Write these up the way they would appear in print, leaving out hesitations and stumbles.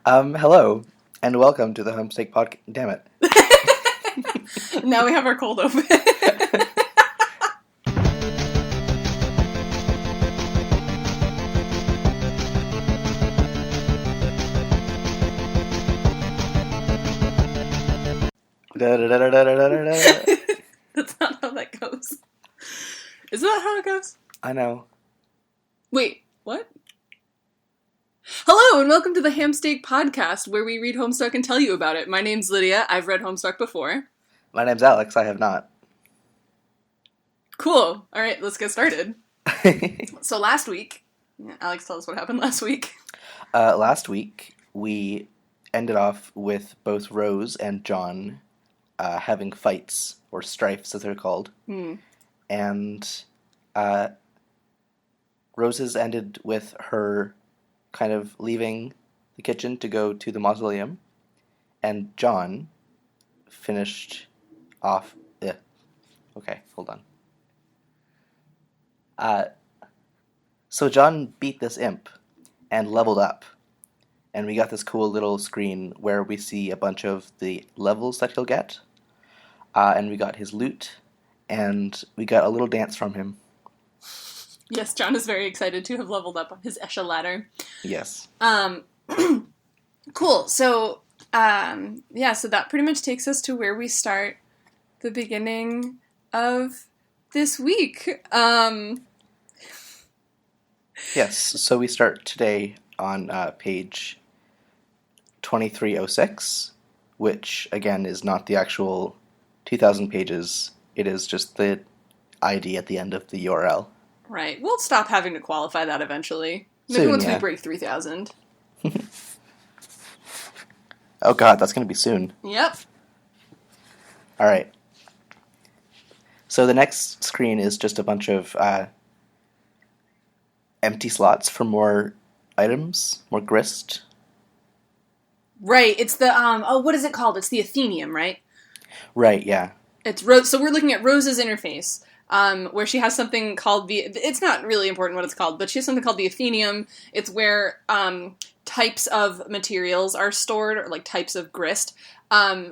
Hello, and welcome to the Homestake Podcast. Damn it. Now we have our cold open. Da-da-da-da-da-da-da. That's not how that goes. Is that how it goes? I know. Wait, what? Hello, and welcome to the Hamsteak Podcast, where we read Homestuck and tell you about it. My name's Lydia. I've read Homestuck before. My name's Alex. I have not. Cool. All right, let's get started. So last week, Alex, tell us what happened last week. Last week, we ended off with both Rose and John having fights, or strifes as they're called. And Rose's ended with her kind of leaving the kitchen to go to the mausoleum, and John finished off. Okay, hold on. So John beat this imp and leveled up, and we got this cool little screen where we see a bunch of the levels that he'll get, and we got his loot, and we got a little dance from him. Yes, John is very excited to have leveled up on his Esha ladder. Yes. Cool. So, so that pretty much takes us to where we start the beginning of this week. Yes, so we start today on page 2306, which, again, is not the actual 2,000 pages. It is just the ID at the end of the URL. Right. We'll stop having to qualify that eventually. Maybe Soon, once yeah. we break 3,000. Oh god, that's going to be soon. Yep. Alright. So the next screen is just a bunch of empty slots for more items, more grist. Right. It's the, what is it called? It's the Athenium, right? Right, yeah. It's Rose. So we're looking at Rose's interface, where she has something called it's not really important what it's called, but she has something called the Athenium. It's where, types of materials are stored, or like types of grist,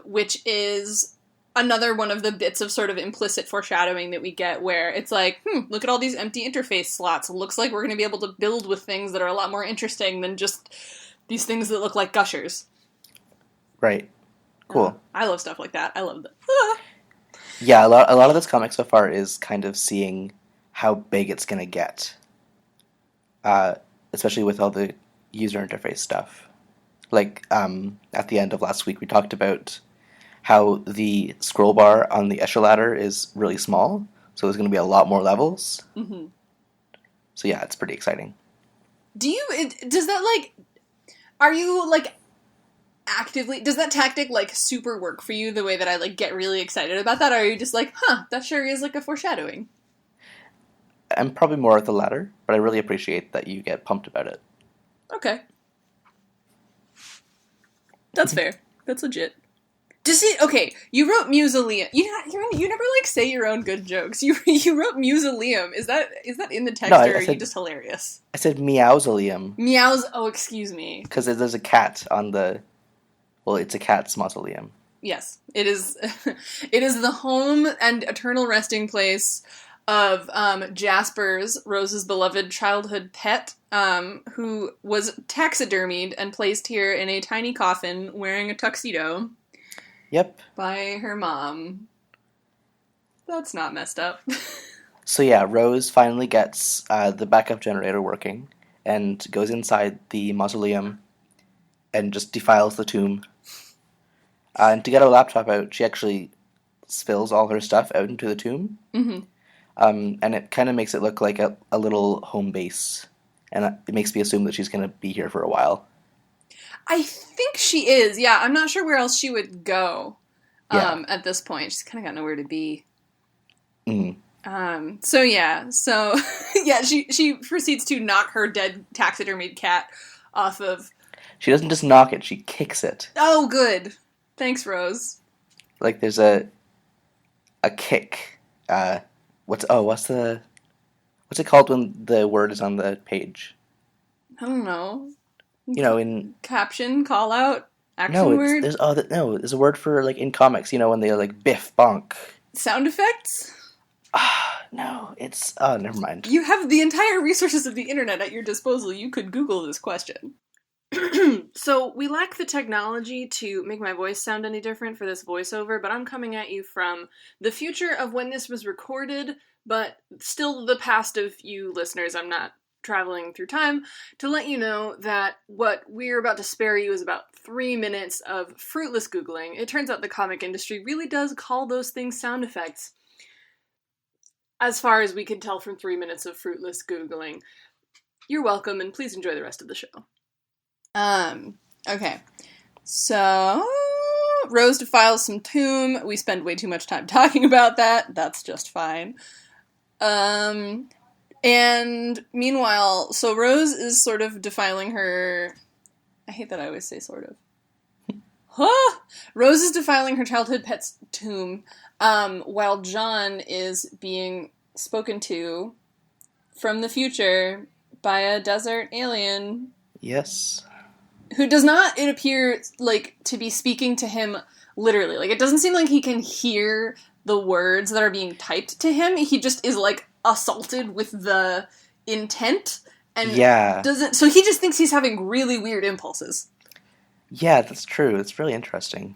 which is another one of the bits of sort of implicit foreshadowing that we get where it's like, look at all these empty interface slots. It looks like we're going to be able to build with things that are a lot more interesting than just these things that look like gushers. Right. Cool. I love stuff like that. I love that. Yeah, a lot of this comic so far is kind of seeing how big it's going to get. Especially with all the user interface stuff. Like, at the end of last week, we talked about how the scroll bar on the Esha ladder is really small, so there's going to be a lot more levels. Mm-hmm. So yeah, it's pretty exciting. Does that, like, are you, like, actively, does that tactic, like, super work for you the way that I, like, get really excited about that, or are you just like, that sure is, like, a foreshadowing? I'm probably more at the latter, but I really appreciate that you get pumped about it. Okay. That's fair. That's legit. Okay, you wrote Mausoleum. You never, like, say your own good jokes. You wrote Mausoleum. Is that in the text, No, or are you just hilarious? I said Meowsauleum. Oh, excuse me. Because there's a cat on the... Well, it's a cat's mausoleum. Yes, it is. It is the home and eternal resting place of Jasper's, Rose's beloved childhood pet, who was taxidermied and placed here in a tiny coffin wearing a tuxedo. Yep. By her mom. That's not messed up. So yeah, Rose finally gets the backup generator working and goes inside the mausoleum and just defiles the tomb. And to get her laptop out, she actually spills all her stuff out into the tomb. Mm-hmm. And it kind of makes it look like a little home base. And it makes me assume that she's going to be here for a while. I think she is, yeah. I'm not sure where else she would go at this point. She's kind of got nowhere to be. Mm-hmm. So yeah, she proceeds to knock her dead taxidermied cat off of... She doesn't just knock it, she kicks it. Oh, good. Thanks, Rose. Like, there's a kick. What's it called when the word is on the page? I don't know. in Caption, call out, action no, word, there's a word for like in comics, when they like biff bonk. sound effects. No, it's never mind. You have the entire resources of the internet at your disposal. You could Google this question. So we lack the technology to make my voice sound any different for this voiceover, but I'm coming at you from the future of when this was recorded, but still the past of you listeners. I'm not traveling through time to let you know that what we're about to spare you is about 3 minutes of fruitless Googling. It turns out the comic industry really does call those things sound effects. As far as we can tell from 3 minutes of fruitless Googling. You're welcome, and please enjoy the rest of the show. Okay. So, Rose defiles some tomb. We spend way too much time talking about that. That's just fine. And meanwhile, so Rose is sort of defiling her... I hate that I always say sort of. Rose is defiling her childhood pet's tomb, while John is being spoken to from the future by a desert alien. Yes. Who does not, it appears, like, to be speaking to him literally. Like, it doesn't seem like he can hear the words that are being typed to him. He just is, like, assaulted with the intent. And doesn't... So he just thinks he's having really weird impulses. Yeah, that's true. It's really interesting.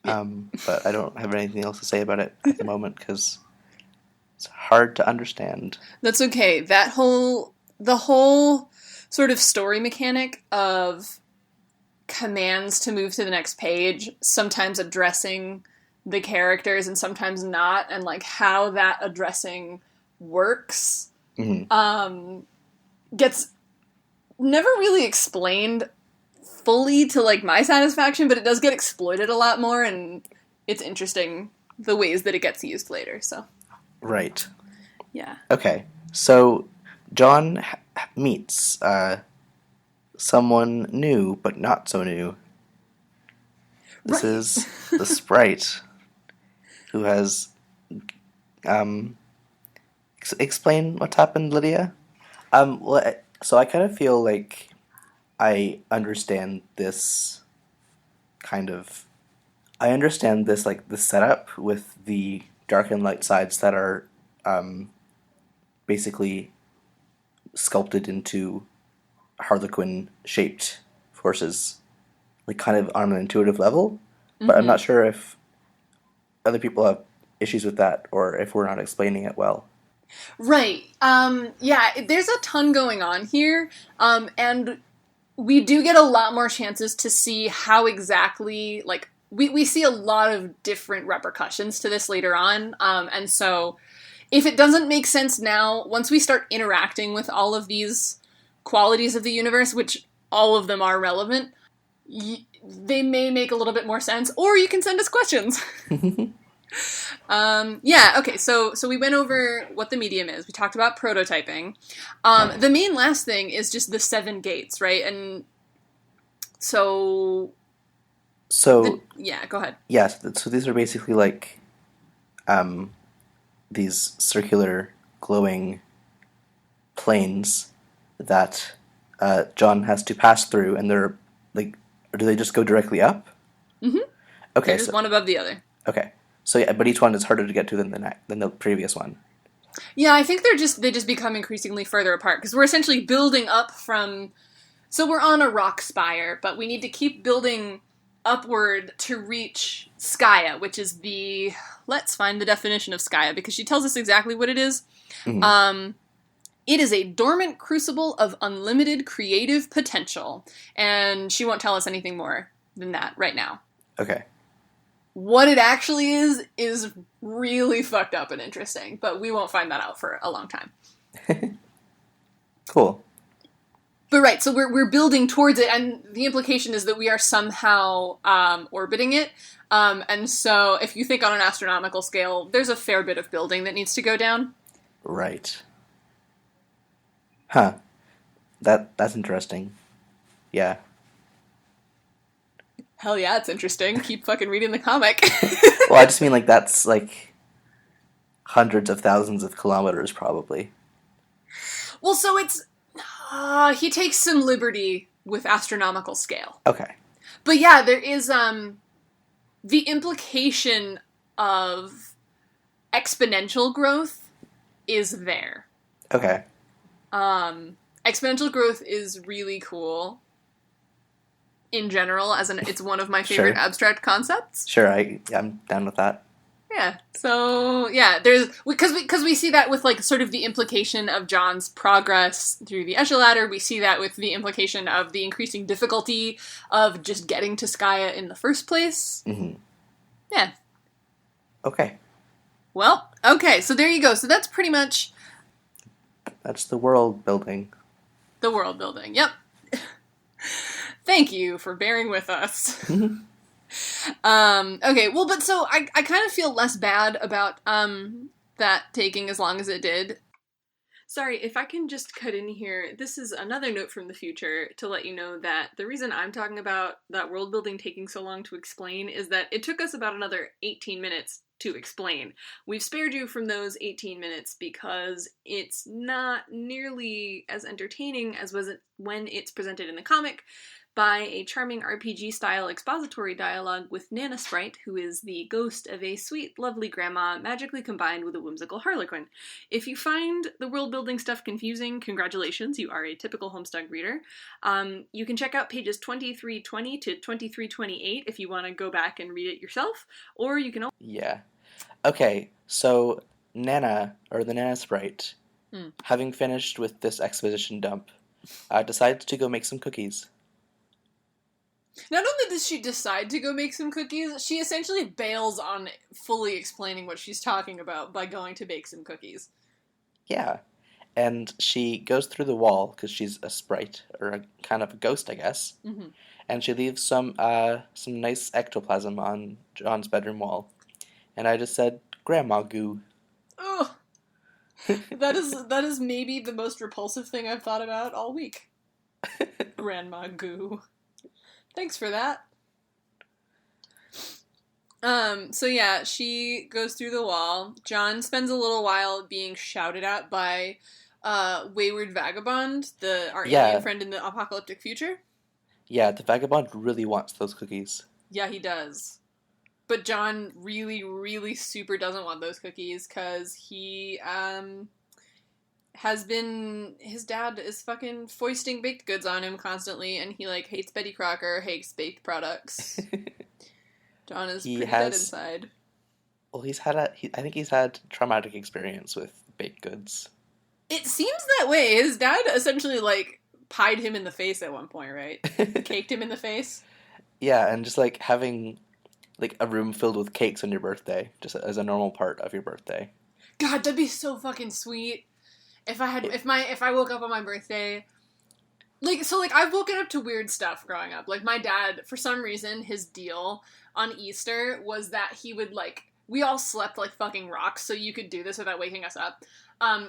But I don't have anything else to say about it at the moment, because it's hard to understand. That's okay. The whole sort of story mechanic of commands to move to the next page, sometimes addressing the characters and sometimes not, and like how that addressing works, gets never really explained fully to like my satisfaction, but it does get exploited a lot more, and it's interesting the ways that it gets used later. So right. Yeah. Okay, so John meets someone new, but not so new. This is the sprite who has... explain what's happened, Lydia? So I kind of feel like I understand this like, the setup with the dark and light sides that are basically sculpted into Harlequin-shaped forces, like kind of on an intuitive level. But I'm not sure if other people have issues with that, or if we're not explaining it well. Right. Yeah, there's a ton going on here, and we do get a lot more chances to see how exactly, like, we see a lot of different repercussions to this later on, and so if it doesn't make sense now, once we start interacting with all of these qualities of the universe, which all of them are relevant, they may make a little bit more sense, or you can send us questions. Yeah, okay, so we went over what the medium is. We talked about prototyping. The main last thing is just the 7 gates, right? And yeah, go ahead. Yes, so these are basically like these circular glowing planes that John has to pass through, and they're like, do they just go directly up? Mm-hmm. Okay, just one above the other. Okay. So yeah, but each one is harder to get to than the previous one. Yeah, I think they just become increasingly further apart, because we're essentially building up from... So we're on a rock spire, but we need to keep building upward to reach Skaya, which is the... Let's find the definition of Skaya, because she tells us exactly what it is. Mm-hmm. It is a dormant crucible of unlimited creative potential, and she won't tell us anything more than that right now. Okay. What it actually is really fucked up and interesting, but we won't find that out for a long time. Cool. But right, so we're building towards it, and the implication is that we are somehow orbiting it. And so if you think on an astronomical scale, there's a fair bit of building that needs to go down. Right. Huh. That's interesting. Yeah. Hell yeah, it's interesting. Keep fucking reading the comic. Well, I just mean, like, that's, like, hundreds of thousands of kilometers, probably. Well, so it's... He takes some liberty with astronomical scale. Okay. But yeah, there is the implication of exponential growth is there. Okay. Exponential growth is really cool in general, it's one of my favorite Sure. abstract concepts. Sure, I'm down with that. Yeah. So yeah, there's because we see that with like sort of the implication of John's progress through the Escher ladder. We see that with the implication of the increasing difficulty of just getting to Skaya in the first place. Mm-hmm. Yeah. Okay. Well, okay. So there you go. So that's pretty much That's the world building. the world building. Yep. Thank you for bearing with us. Okay, well, but so I kind of feel less bad about that taking as long as it did. Sorry, if I can just cut in here, this is another note from the future to let you know that the reason I'm talking about that world building taking so long to explain is that it took us about another 18 minutes to explain. We've spared you from those 18 minutes because it's not nearly as entertaining as was it when it's presented in the comic by a charming RPG-style expository dialogue with Nana Sprite, who is the ghost of a sweet, lovely grandma magically combined with a whimsical harlequin. If you find the world-building stuff confusing, congratulations, you are a typical Homestuck reader. You can check out pages 2320 to 2328 if you want to go back and read it yourself, or you can... Yeah. Okay, so Nana, or the Nana Sprite, having finished with this exposition dump, decides to go make some cookies. Not only does she decide to go make some cookies, she essentially bails on fully explaining what she's talking about by going to bake some cookies. Yeah. And she goes through the wall, because she's a sprite, or a kind of a ghost, I guess. Mm-hmm. And she leaves some nice ectoplasm on John's bedroom wall. And I just said, Grandma goo. Ugh. That is maybe the most repulsive thing I've thought about all week. Grandma goo. Thanks for that. So yeah, she goes through the wall. John spends a little while being shouted at by Wayward Vagabond, our alien friend in the apocalyptic future. Yeah, the vagabond really wants those cookies. Yeah, he does. But John really, really super doesn't want those cookies because he his dad is fucking foisting baked goods on him constantly, and he like hates Betty Crocker, hates baked products. John is pretty dead inside. Well, I think he's had traumatic experience with baked goods. It seems that way. His dad essentially like pied him in the face at one point, right? Caked him in the face. Yeah, and just like having like a room filled with cakes on your birthday, just as a normal part of your birthday. God, that'd be so fucking sweet. If I woke up on my birthday, I've woken up to weird stuff growing up. Like my dad, for some reason, his deal on Easter was that he would we all slept like fucking rocks, so you could do this without waking us up.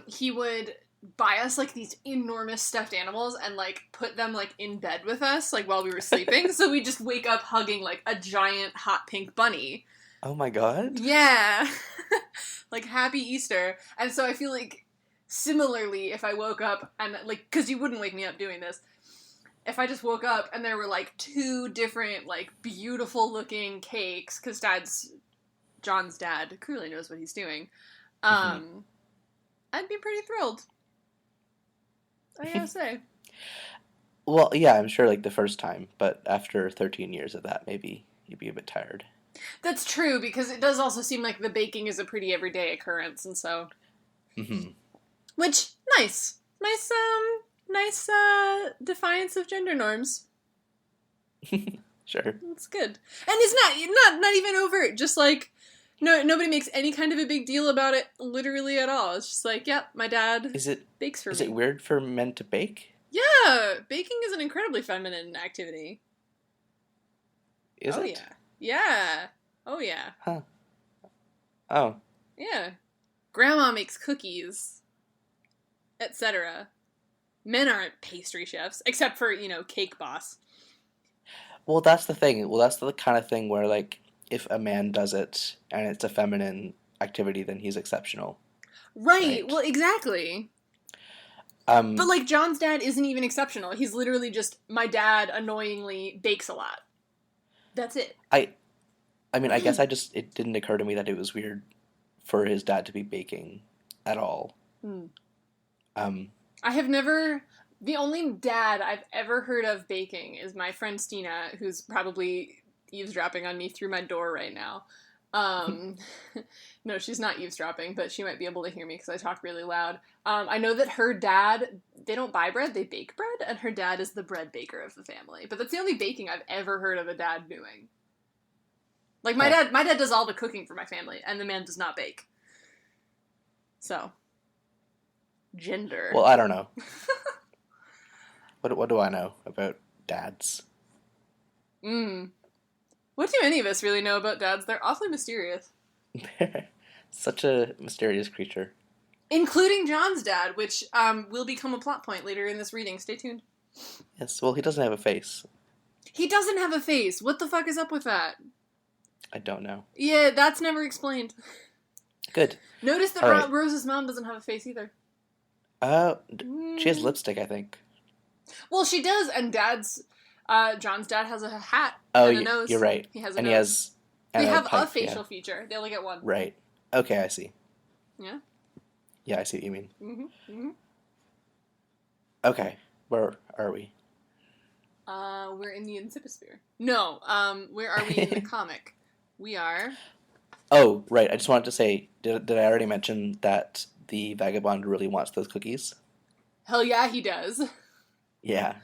He would buy us like these enormous stuffed animals and like put them like in bed with us like while we were sleeping, so we just wake up hugging like a giant hot pink bunny. Oh my god. Yeah. Like happy Easter. And so I feel like similarly, if I woke up and because you wouldn't wake me up doing this, if I just woke up and there were like two different like beautiful looking cakes, because John's dad clearly knows what he's doing, I'd be pretty thrilled. I gotta say. Well, yeah, I'm sure like the first time, but after 13 years of that, maybe you'd be a bit tired. That's true, because it does also seem like the baking is a pretty everyday occurrence, and so... Mm-hmm. Which, nice defiance of gender norms. Sure. That's good. And it's not even overt, just like, no, nobody makes any kind of a big deal about it literally at all. It's just like, yep, my dad bakes for me. Is it weird for men to bake? Yeah, baking is an incredibly feminine activity. Is it? Yeah. Yeah. Oh, yeah. Huh. Oh. Yeah. Grandma makes cookies, etc. Men aren't pastry chefs, except for, Cake Boss. Well, that's the thing. Well, that's the kind of thing where, like, if a man does it and it's a feminine activity, then he's exceptional. Right. Well, exactly. But, like, John's dad isn't even exceptional. He's literally just, my dad annoyingly bakes a lot. That's it. I mean, I guess it didn't occur to me that it was weird for his dad to be baking at all. I have never... The only dad I've ever heard of baking is my friend Stina, who's probably eavesdropping on me through my door right now. No, she's not eavesdropping, but she might be able to hear me because I talk really loud. I know that her dad, they don't buy bread, they bake bread, and her dad is the bread baker of the family. But that's the only baking I've ever heard of a dad doing. Like, my dad does all the cooking for my family, and the man does not bake. So, gender. Well, I don't know. What do I know about dads? What do any of us really know about dads? They're awfully mysterious. They're such a mysterious creature. Including John's dad, which will become a plot point later in this reading. Stay tuned. Yes, well, he doesn't have a face. He doesn't have a face. What the fuck is up with that? I don't know. Yeah, that's never explained. Good. Notice that Right. Rose's mom doesn't have a face either. She has lipstick, I think. Well, she does, and John's dad has a hat Oh, and a nose. you're right. He has a and nose. he has... They have pipe, a facial feature. They only get one. Right. Okay, I see. Yeah? Yeah, I see what you mean. Mm-hmm. Okay, where are we? We're in the Incipisphere. No, where are we in the comic? We are... Oh, right. I just wanted to say, did I already mention that the vagabond really wants those cookies? Hell yeah, he does. Yeah.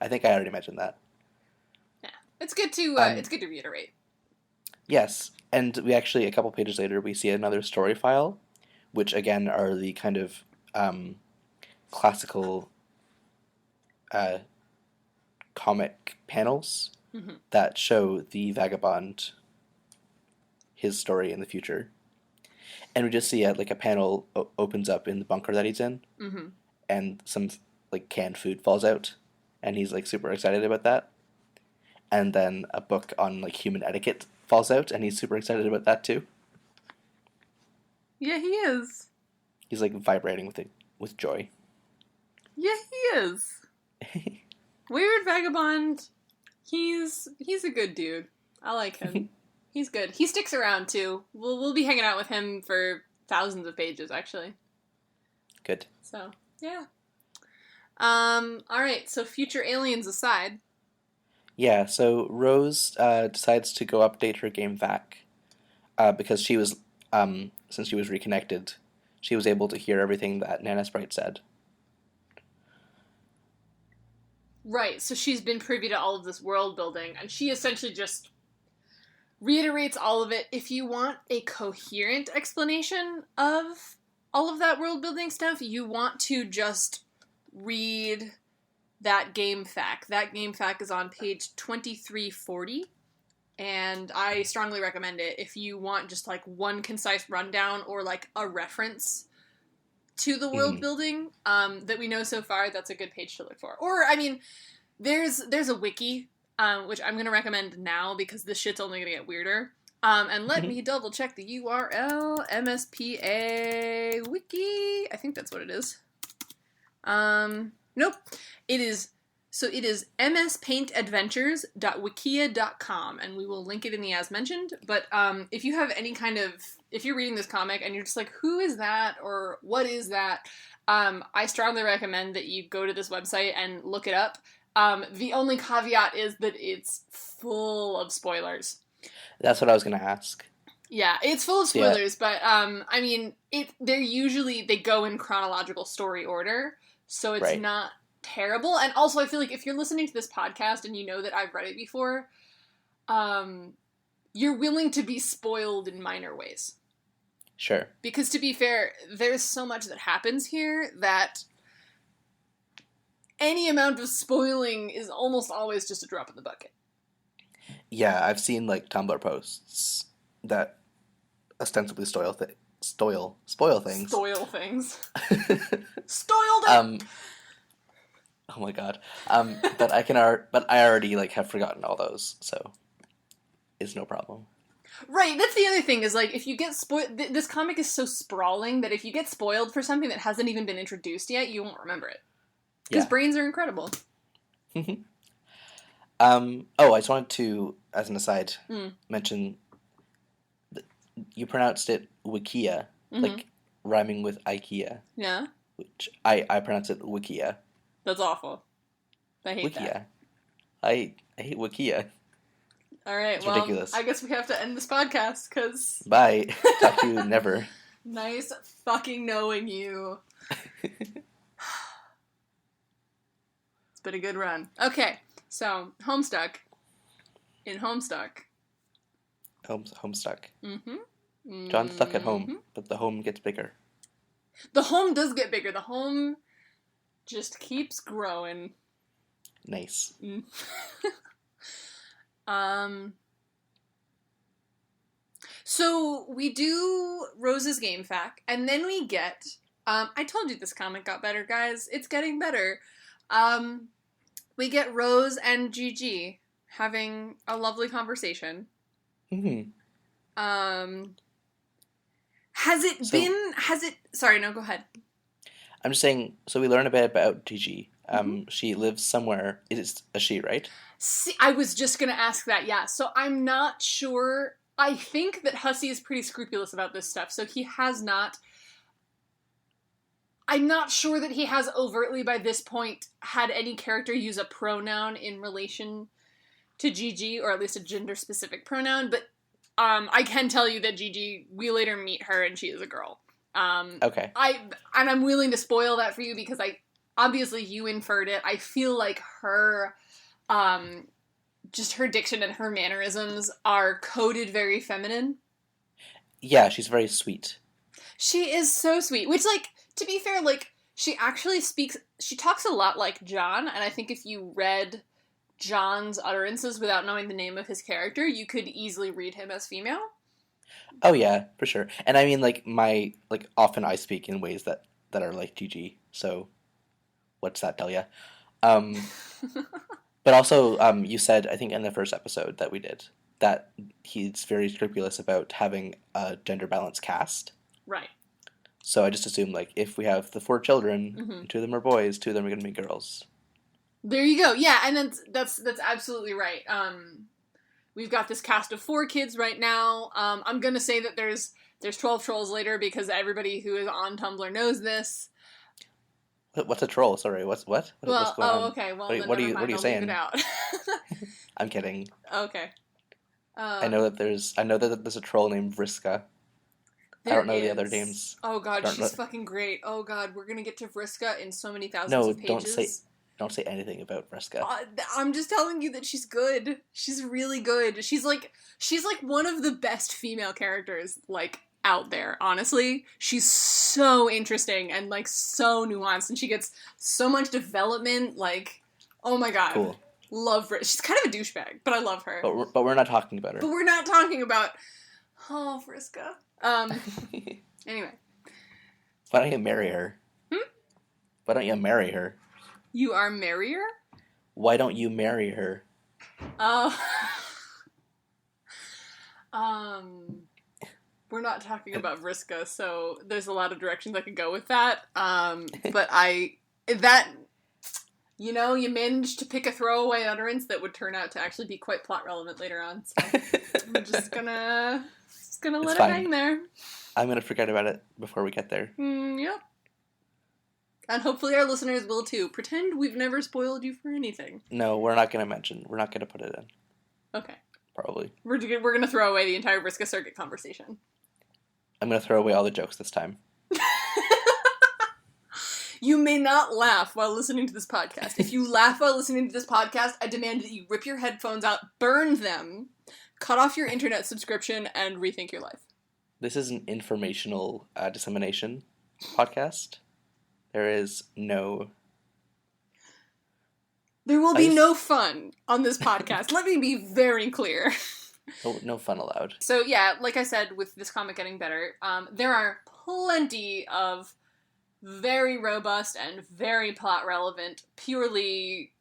I think I already mentioned that. Yeah. It's good to reiterate. Yes, and we actually, a couple pages later, we see another story file, which again are the kind of classical comic panels that show the vagabond, his story in the future. And we just see a panel opens up in the bunker that he's in, and some canned food falls out, and he's super excited about that. And then a book on human etiquette falls out, and he's super excited about that too. Yeah, he is. He's vibrating with joy. Yeah, he is. Weird Vagabond. He's a good dude. I like him. He's good. He sticks around too. We'll be hanging out with him for thousands of pages, actually. Good. So, yeah. Alright, so future aliens aside. Yeah, so Rose decides to go update her game vac because she was, since she was reconnected, she was able to hear everything that Nana Sprite said. Right, so she's been privy to all of this world building, and she essentially just reiterates all of it. If you want a coherent explanation of all of that world building stuff, you want to just read that game fac. That game fac is on page 2340, and I strongly recommend it if you want just one concise rundown or a reference to the world building that we know so far. That's a good page to look for. Or, I mean, there's a wiki, which I'm going to recommend now because this shit's only going to get weirder. And let me double check the URL, MSPA wiki. I think that's what it is. Nope. It is mspaintadventures.wikia.com, and we will link it in the as mentioned. But if you have any if you're reading this comic and you're just who is that or what is that, I strongly recommend that you go to this website and look it up. The only caveat is that it's full of spoilers. That's what I was going to ask. Yeah, it's full of spoilers, but I mean, they go in chronological story order, so it's not terrible. And also, I feel if you're listening to this podcast and you know that I've read it before, you're willing to be spoiled in minor ways. Sure. Because to be fair, there's so much that happens here that any amount of spoiling is almost always just a drop in the bucket. Yeah, I've seen Tumblr posts that ostensibly spoil things. Stoil things. Stoiled it! Oh my god. But I already have forgotten all those, so it's no problem. Right, that's the other thing, is, like, if you get spoiled... This comic is so sprawling that if you get spoiled for something that hasn't even been introduced yet, you won't remember it. Because brains are incredible. I just wanted to, as an aside, mention that you pronounced it Wikia, like rhyming with IKEA. Yeah? Which I pronounce it Wikia. That's awful. I hate Wikia. that. I hate Wikia. Alright, It's well, ridiculous. I guess we have to end this podcast, because... Bye. Talk to you never. Nice fucking knowing you. It's been a good run. Okay, so, Homestuck. In Homestuck. Homestuck. Mm-hmm. John's stuck at home, but the home gets bigger. The home does get bigger. The home just keeps growing. Nice. So we do Rose's game fact, and then we get, I told you this comic got better, guys. It's getting better. We get Rose and Gigi having a lovely conversation. Sorry, no, go ahead. I'm just saying, so we learn a bit about Gigi. She lives somewhere. It's a she, right? See, I was just going to ask that, yeah. So I'm not sure. I think that Hussie is pretty scrupulous about this stuff, so he has not... I'm not sure that he has overtly, by this point, had any character use a pronoun in relation to Gigi, or at least a gender-specific pronoun, but I can tell you that Gigi, we later meet her, and she is a girl. Okay. I'm willing to spoil that for you, because obviously you inferred it. I feel like her... just her diction and her mannerisms are coded very feminine. Yeah, she's very sweet. She is so sweet. Which, like, to be fair, like, she actually she talks a lot like John, and I think if you read John's utterances without knowing the name of his character, you could easily read him as female. Oh yeah, for sure. And I mean, like, often I speak in ways that are like Gigi, so what's that tell ya? But also, you said, I think in the first episode that we did, that he's very scrupulous about having a gender-balanced cast. Right. So I just assumed, like, if we have the 4 children, 2 of them are boys, 2 of them are going to be girls. There you go. Yeah, and that's absolutely right. We've got this cast of 4 kids right now. I'm going to say that there's 12 trolls later, because everybody who is on Tumblr knows this. What's a troll? Sorry, what's going on? Okay. Well, what are you I'll saying? leave it out. I'm kidding. Okay. I know that there's a troll named Vriska. I don't know the other names. Oh god, she's fucking great. Oh god, we're gonna get to Vriska in so many thousands of pages. Don't say anything about Vriska. I'm just telling you that she's good. She's really good. She's like one of the best female characters, like, out there, honestly. She's so interesting and, like, so nuanced, and she gets so much development, like, oh my god. Cool. Love her. She's kind of a douchebag, but I love her. But we're not talking about her. But we're not talking about... Oh, Vriska. Anyway. Why don't you marry her? Why don't you marry her? You are marrier? Why don't you marry her? We're not talking about Vriska, so there's a lot of directions I could go with that. But you managed to pick a throwaway utterance that would turn out to actually be quite plot relevant later on. So I'm just gonna let it hang there. I'm gonna forget about it before we get there. Yep. And hopefully our listeners will too. Pretend we've never spoiled you for anything. No, we're not gonna mention. We're not gonna put it in. Okay. Probably. We're gonna throw away the entire Vriska Circuit conversation. I'm gonna throw away all the jokes this time. You may not laugh while listening to this podcast. If you laugh while listening to this podcast, I demand that you rip your headphones out, burn them, cut off your internet subscription, and rethink your life. This is an informational dissemination podcast. There is no... There will be no fun on this podcast. Let me be very clear. No fun allowed. So yeah, like I said, with this comic getting better, there are plenty of very robust and very plot relevant, purely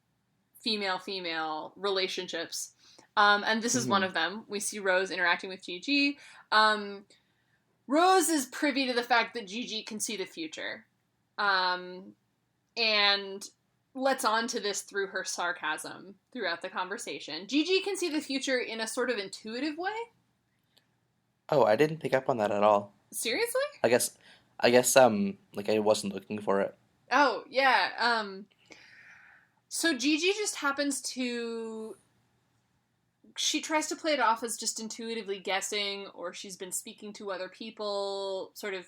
female-female relationships. And this is one of them. We see Rose interacting with Gigi. Rose is privy to the fact that Gigi can see the future. And lets on to this through her sarcasm throughout the conversation. Gigi can see the future in a sort of intuitive way. Oh, I didn't pick up on that at all. Seriously? I guess, like I wasn't looking for it. Oh, yeah. So Gigi just happens to... She tries to play it off as just intuitively guessing, or she's been speaking to other people, sort of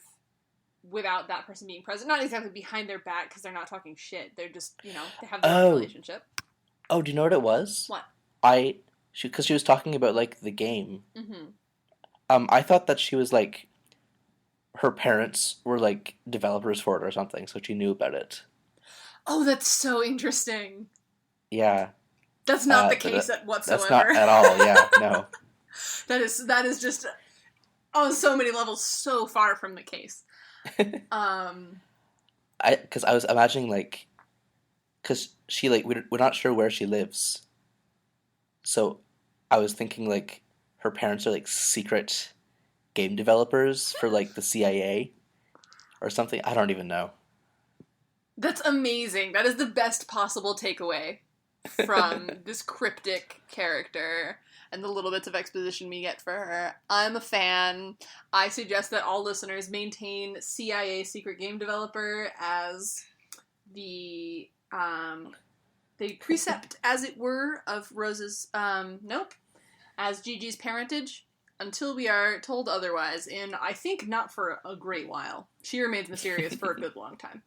without that person being present. Not exactly behind their back, because they're not talking shit. They're just, they have their own relationship. Oh, do you know what it was? What? Because she was talking about, like, the game. Mm-hmm. I thought that she was, like, her parents were, like, developers for it or something, so she knew about it. Oh, that's so interesting. Yeah. That's not the case whatsoever. That's not at all, yeah, no. That is just, on so many levels, so far from the case. Because I was imagining, like, because she, like, we're not sure where she lives. So I was thinking, like, her parents are, like, secret game developers for, like, the CIA or something. I don't even know. That's amazing. That is the best possible takeaway from this cryptic character and the little bits of exposition we get for her. I'm a fan. I suggest that all listeners maintain CIA secret game developer as the precept, as it were, of Rose's as Gigi's parentage, until we are told otherwise, in, I think, not for a great while. She remains mysterious for a good long time.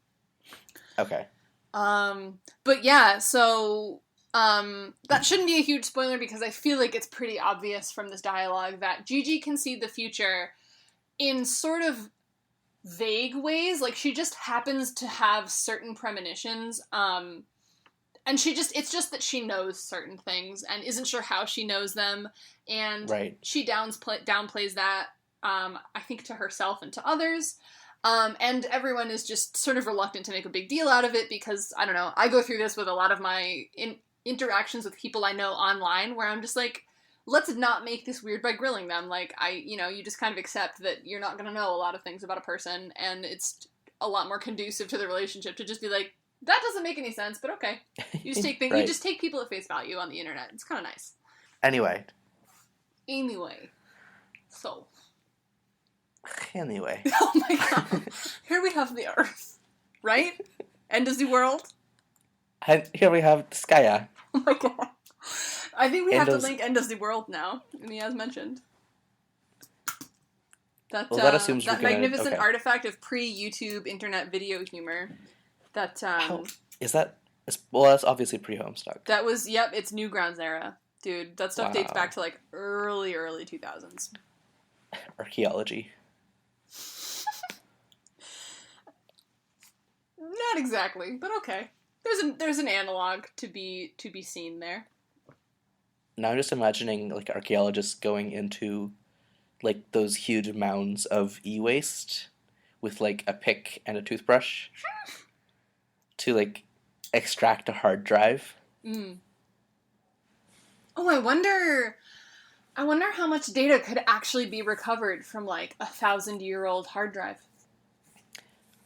Okay. But yeah, so that shouldn't be a huge spoiler, because I feel like it's pretty obvious from this dialogue that Gigi can see the future in sort of vague ways. Like, she just happens to have certain premonitions, and it's just that she knows certain things and isn't sure how she knows them, and right. She downplays that, I think, to herself and to others. And everyone is just sort of reluctant to make a big deal out of it, because, I don't know, I go through this with a lot of my interactions with people I know online, where I'm just like, let's not make this weird by grilling them. Like, you just kind of accept that you're not going to know a lot of things about a person, and it's a lot more conducive to the relationship to just be like, that doesn't make any sense, but okay. You just take things, right. You just take people at face value on the internet. It's kind of nice. Anyway. So. Anyway. Oh my god. Here we have the Earth. Right? End of the world. And here we have Skya. Oh my god. I think we have to link End of the World now, as mentioned. That assumes that magnificent artifact of pre-YouTube internet video humor. That is that? Well, that's obviously pre-Homestuck. That was it's Newgrounds era, dude. That stuff dates back to like early 2000s. Archaeology. Not exactly, but okay. There's an analog to be seen there. Now I'm just imagining, like, archaeologists going into, like, those huge mounds of e-waste with, like, a pick and a toothbrush to, like, extract a hard drive. Mm. Oh, I wonder how much data could actually be recovered from, like, 1,000-year-old hard drive.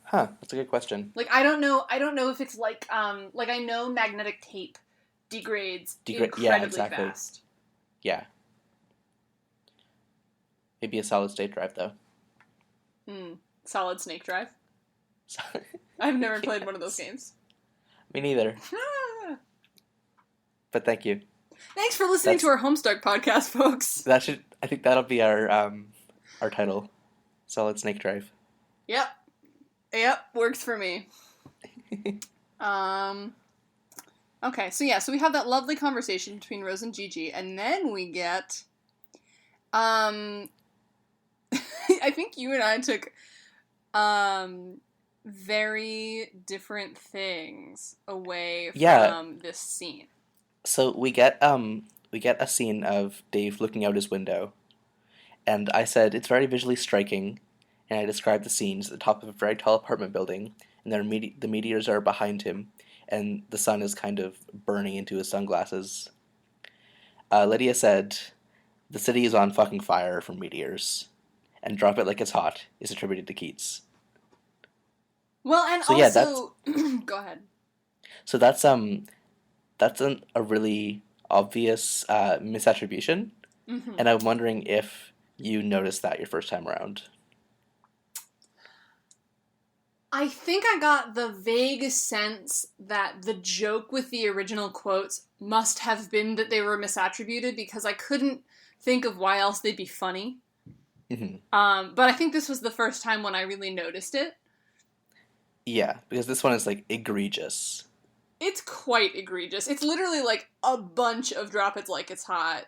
Huh, that's a good question. Like, I don't know if it's like I know magnetic tape degrades incredibly fast. Yeah. Maybe a solid state drive, though. Solid snake drive? I've never played one of those games. Me neither. But thank you. Thanks for listening to our Homestuck podcast, folks. I think that'll be our title. Solid snake drive. Yep, works for me. Okay, so we have that lovely conversation between Rose and Gigi, and then we get, I think you and I took, very different things away from this scene. So we get a scene of Dave looking out his window, and I said it's very visually striking, and I described the scenes at the top of a very tall apartment building, and the meteors are behind him, and the sun is kind of burning into his sunglasses. Lydia said, "The city is on fucking fire from meteors, and drop it like it's hot" is attributed to Keats. Well, and So yeah, that's also, go ahead. so that's a really obvious misattribution, Mm-hmm. and I'm wondering if you noticed that your first time around. I think I got the vague sense that the joke with the original quotes must have been that they were misattributed because I couldn't think of why else they'd be funny. Mm-hmm. But I think this was the first time when I really noticed it. Yeah, because this one is like egregious. It's quite egregious. It's literally like a bunch of drop it like it's hot,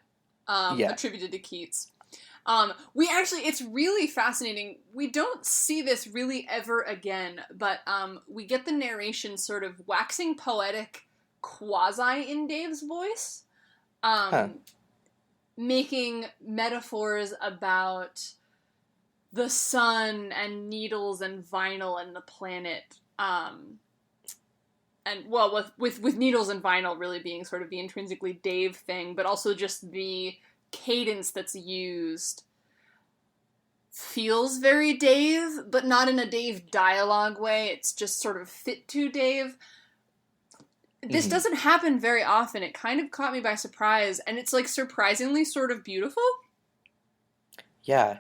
Yeah. attributed to Keats. It's really fascinating. We don't see this really ever again, but we get the narration sort of waxing poetic quasi in Dave's voice, making metaphors about the sun and needles and vinyl and the planet. And well, with needles and vinyl really being sort of the intrinsically Dave thing, but also just the cadence that's used feels very Dave, but not in a Dave dialogue way. It's just sort of fit to Dave. This doesn't happen very often. It kind of caught me by surprise, and it's like surprisingly sort of beautiful. Yeah.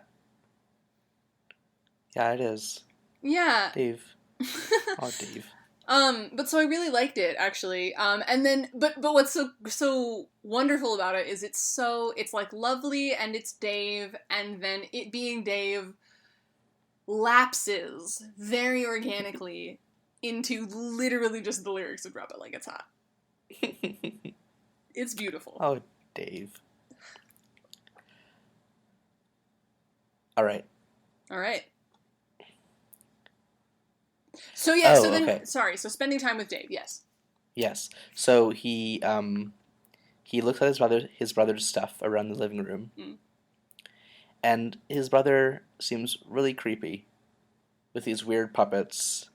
Yeah, it is. Yeah. Dave. Oh, Dave. But so I really liked it actually. And then, but what's so wonderful about it is it's like lovely and it's Dave, and then it being Dave lapses very organically into literally just the lyrics of "Drop It Like It's Hot." It's beautiful. Oh, Dave. All right. So yeah, so then, okay. sorry, so spending time with Dave, yes. Yes. So he looks at his brother's stuff around the living room, and his brother seems really creepy, with these weird puppets,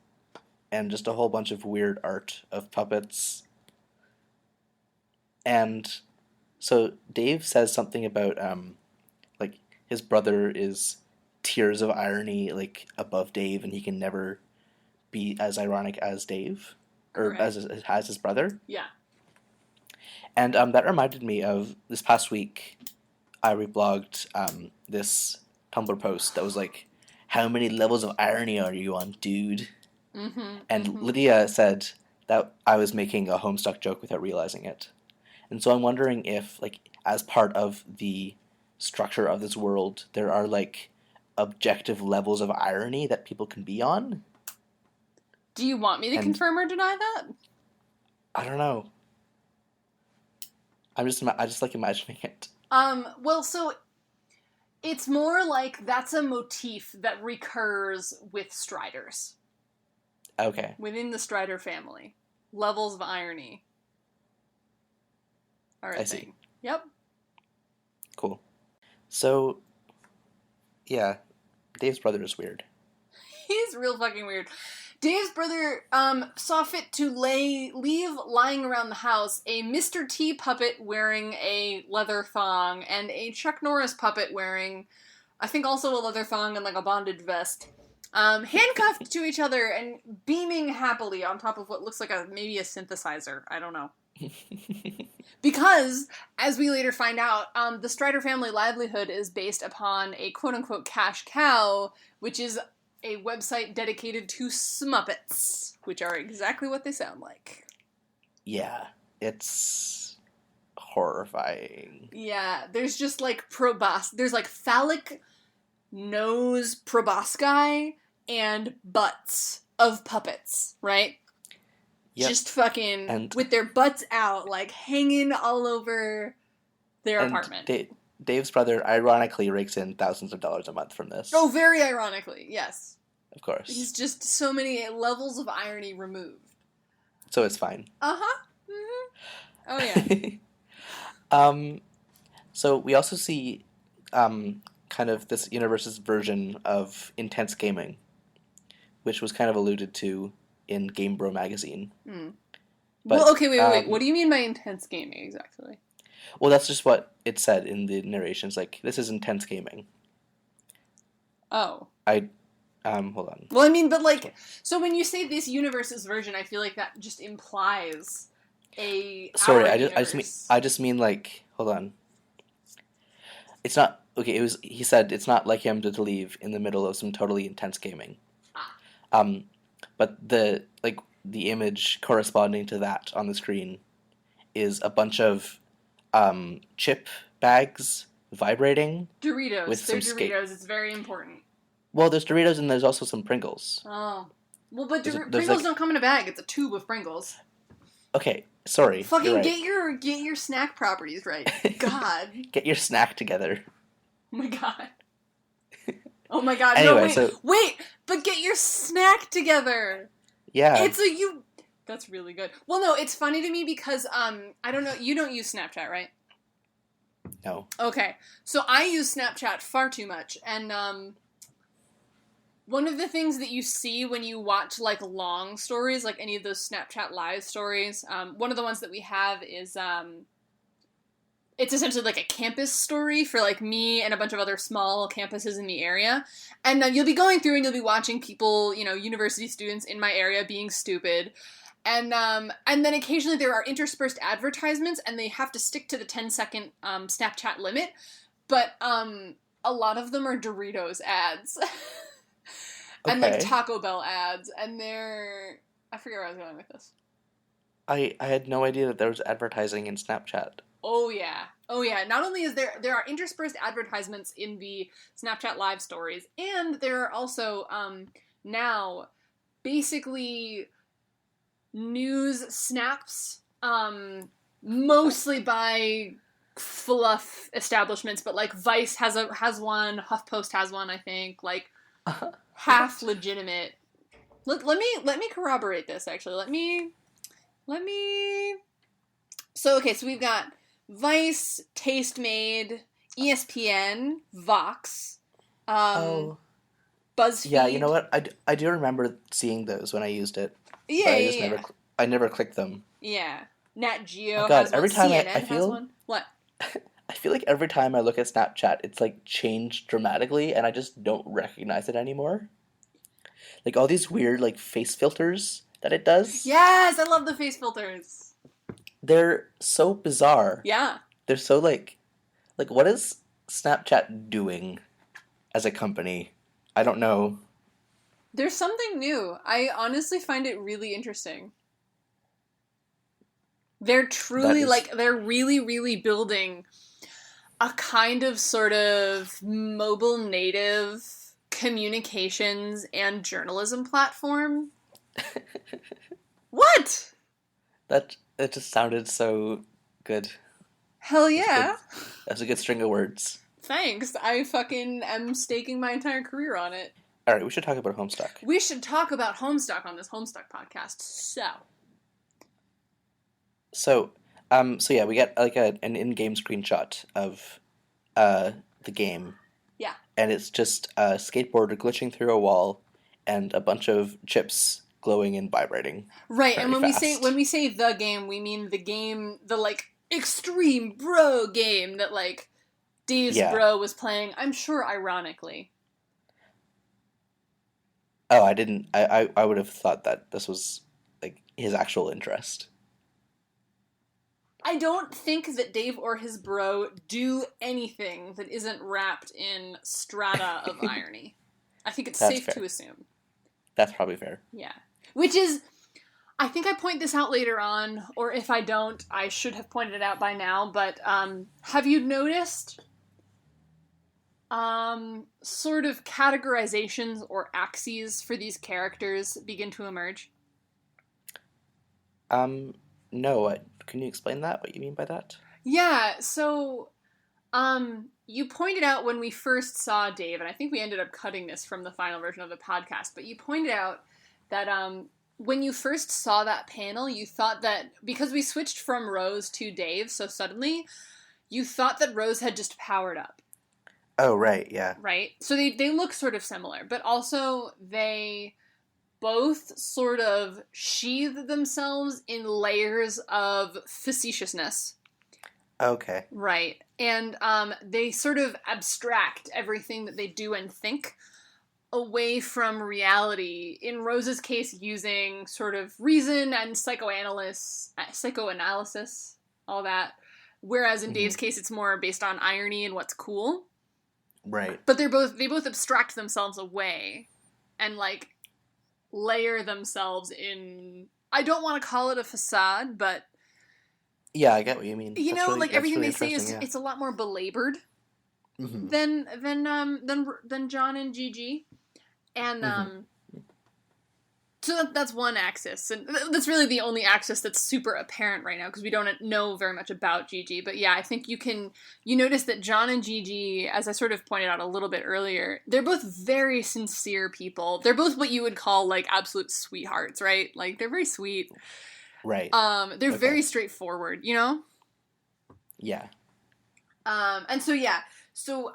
and just a whole bunch of weird art of puppets. And so Dave says something about like his brother is tiers of irony like above Dave, and he can never be as ironic as Dave, or as his brother. Yeah. And that reminded me of this past week. I reblogged this Tumblr post that was like, "How many levels of irony are you on, dude?" And Lydia said that I was making a Homestuck joke without realizing it. And so I'm wondering if, like, as part of the structure of this world, there are like objective levels of irony that people can be on. Do you want me to confirm or deny that? I don't know. I just like imagining it. Well, so it's more like that's a motif that recurs with Striders. Okay. Within the Strider family. Levels of irony. Alright. I see. Yep. Cool. So, yeah, Dave's brother is weird. He's real fucking weird. Dave's brother saw fit to leave lying around the house a Mr. T puppet wearing a leather thong and a Chuck Norris puppet wearing, I think, also a leather thong and like a bondage vest, handcuffed to each other and beaming happily on top of what looks like maybe a synthesizer. I don't know. Because, as we later find out, the Strider family livelihood is based upon a quote-unquote cash cow, which is a website dedicated to Smuppets, which are exactly what they sound like. Yeah, it's horrifying. Yeah, there's just like there's like phallic nose proboscis and butts of puppets, right? Yep. Just fucking with their butts out, like hanging all over their apartment. Dave's brother ironically rakes in thousands of dollars a month from this. Oh, very ironically, yes. Of course. He's just so many levels of irony removed. So it's fine. Uh-huh. Mm-hmm. Oh, yeah. So we also see kind of this universe's version of intense gaming, which was kind of alluded to in Game Bro magazine. But, well, okay, wait. What do you mean by intense gaming exactly? well, that's just what it said in the narrations. Like, this is intense gaming. Oh. Hold on. Well, I mean, but like, so when you say this universe's version, I feel like that just implies Sorry, our I just mean like, hold on. It's not okay. He said it's not like him to leave in the middle of some totally intense gaming. Ah. But the image corresponding to that on the screen is a bunch of chip bags vibrating. Doritos. With They're some Doritos. It's very important. Well, there's Doritos and there's also some Pringles. Oh. Well, but there's Pringles like, don't come in a bag. It's a tube of Pringles. Okay, sorry. Fucking right. get your snack properties right. God. Get your snack together. Oh my god. Oh my god. Anyway, no, wait. But get your snack together. Yeah. That's really good. Well, no, it's funny to me because I don't know. You don't use Snapchat, right? No. Okay, so I use Snapchat far too much, and one of the things that you see when you watch like long stories, like any of those Snapchat live stories, one of the ones that we have is it's essentially like a campus story for like me and a bunch of other small campuses in the area, and you'll be going through and you'll be watching people, university students in my area being stupid. And then occasionally there are interspersed advertisements, and they have to stick to the 10-second Snapchat limit. But a lot of them are Doritos ads, and like Taco Bell ads, and I forget where I was going with this. I had no idea that there was advertising in Snapchat. Oh yeah. Not only is there are interspersed advertisements in the Snapchat live stories, and there are also now basically news snaps, mostly by fluff establishments, but like Vice has one, HuffPost has one, I think, like half legitimate. Let me corroborate this actually. Let me. So we've got Vice, Tastemade, ESPN, Vox, BuzzFeed. Yeah, you know what? I do remember seeing those when I used it. Yeah, I never clicked them. Yeah. Nat Geo Oh God, has one. every time CNN I feel, has one. What? I feel like every time I look at Snapchat, it's like changed dramatically, and I just don't recognize it anymore. Like all these weird like face filters that it does. Yes, I love the face filters. They're so bizarre. Yeah. They're so like what is Snapchat doing as a company? I don't know. There's something new. I honestly find it really interesting. They're truly they're really, really building a kind of sort of mobile native communications and journalism platform. What? It just sounded so good. Hell yeah. That's a good string of words. Thanks. I fucking am staking my entire career on it. Alright, we should talk about Homestuck. We should talk about Homestuck on this Homestuck podcast. So yeah, we get like an in-game screenshot of the game. Yeah. And it's just a skateboarder glitching through a wall and a bunch of chips glowing and vibrating. Right, and when we say the game, we mean the game, the like extreme bro game that like Dave's bro was playing, I'm sure ironically. Oh, I didn't. I would have thought that this was like his actual interest. I don't think that Dave or his bro do anything that isn't wrapped in strata of irony. I think it's safe to assume. That's probably fair. Yeah. Which is, I think I point this out later on, or if I don't, I should have pointed it out by now, but have you noticed sort of categorizations or axes for these characters begin to emerge? No. Can you explain that? What you mean by that? Yeah, so you pointed out when we first saw Dave, and I think we ended up cutting this from the final version of the podcast, but you pointed out that when you first saw that panel, you thought that, because we switched from Rose to Dave so suddenly, you thought that Rose had just powered up. Oh, right, yeah. Right? So they look sort of similar, but also they both sort of sheathe themselves in layers of facetiousness. Okay. Right. And they sort of abstract everything that they do and think away from reality. In Rose's case, using sort of reason and psychoanalysis, all that. Whereas in Dave's case, it's more based on irony and what's cool. Right. But they both abstract themselves away and like layer themselves in. I don't want to call it a facade, but yeah, I get what you mean. You That's know, really, like everything really they say is yeah. it's a lot more belabored Mm-hmm. than John and Gigi, and so that's one axis, and that's really the only axis that's super apparent right now because we don't know very much about Gigi. But yeah, I think you notice that John and Gigi, as I sort of pointed out a little bit earlier, they're both very sincere people. They're both what you would call like absolute sweethearts, right? Like they're very sweet. Right. They're very straightforward, you know? Yeah. And so yeah, so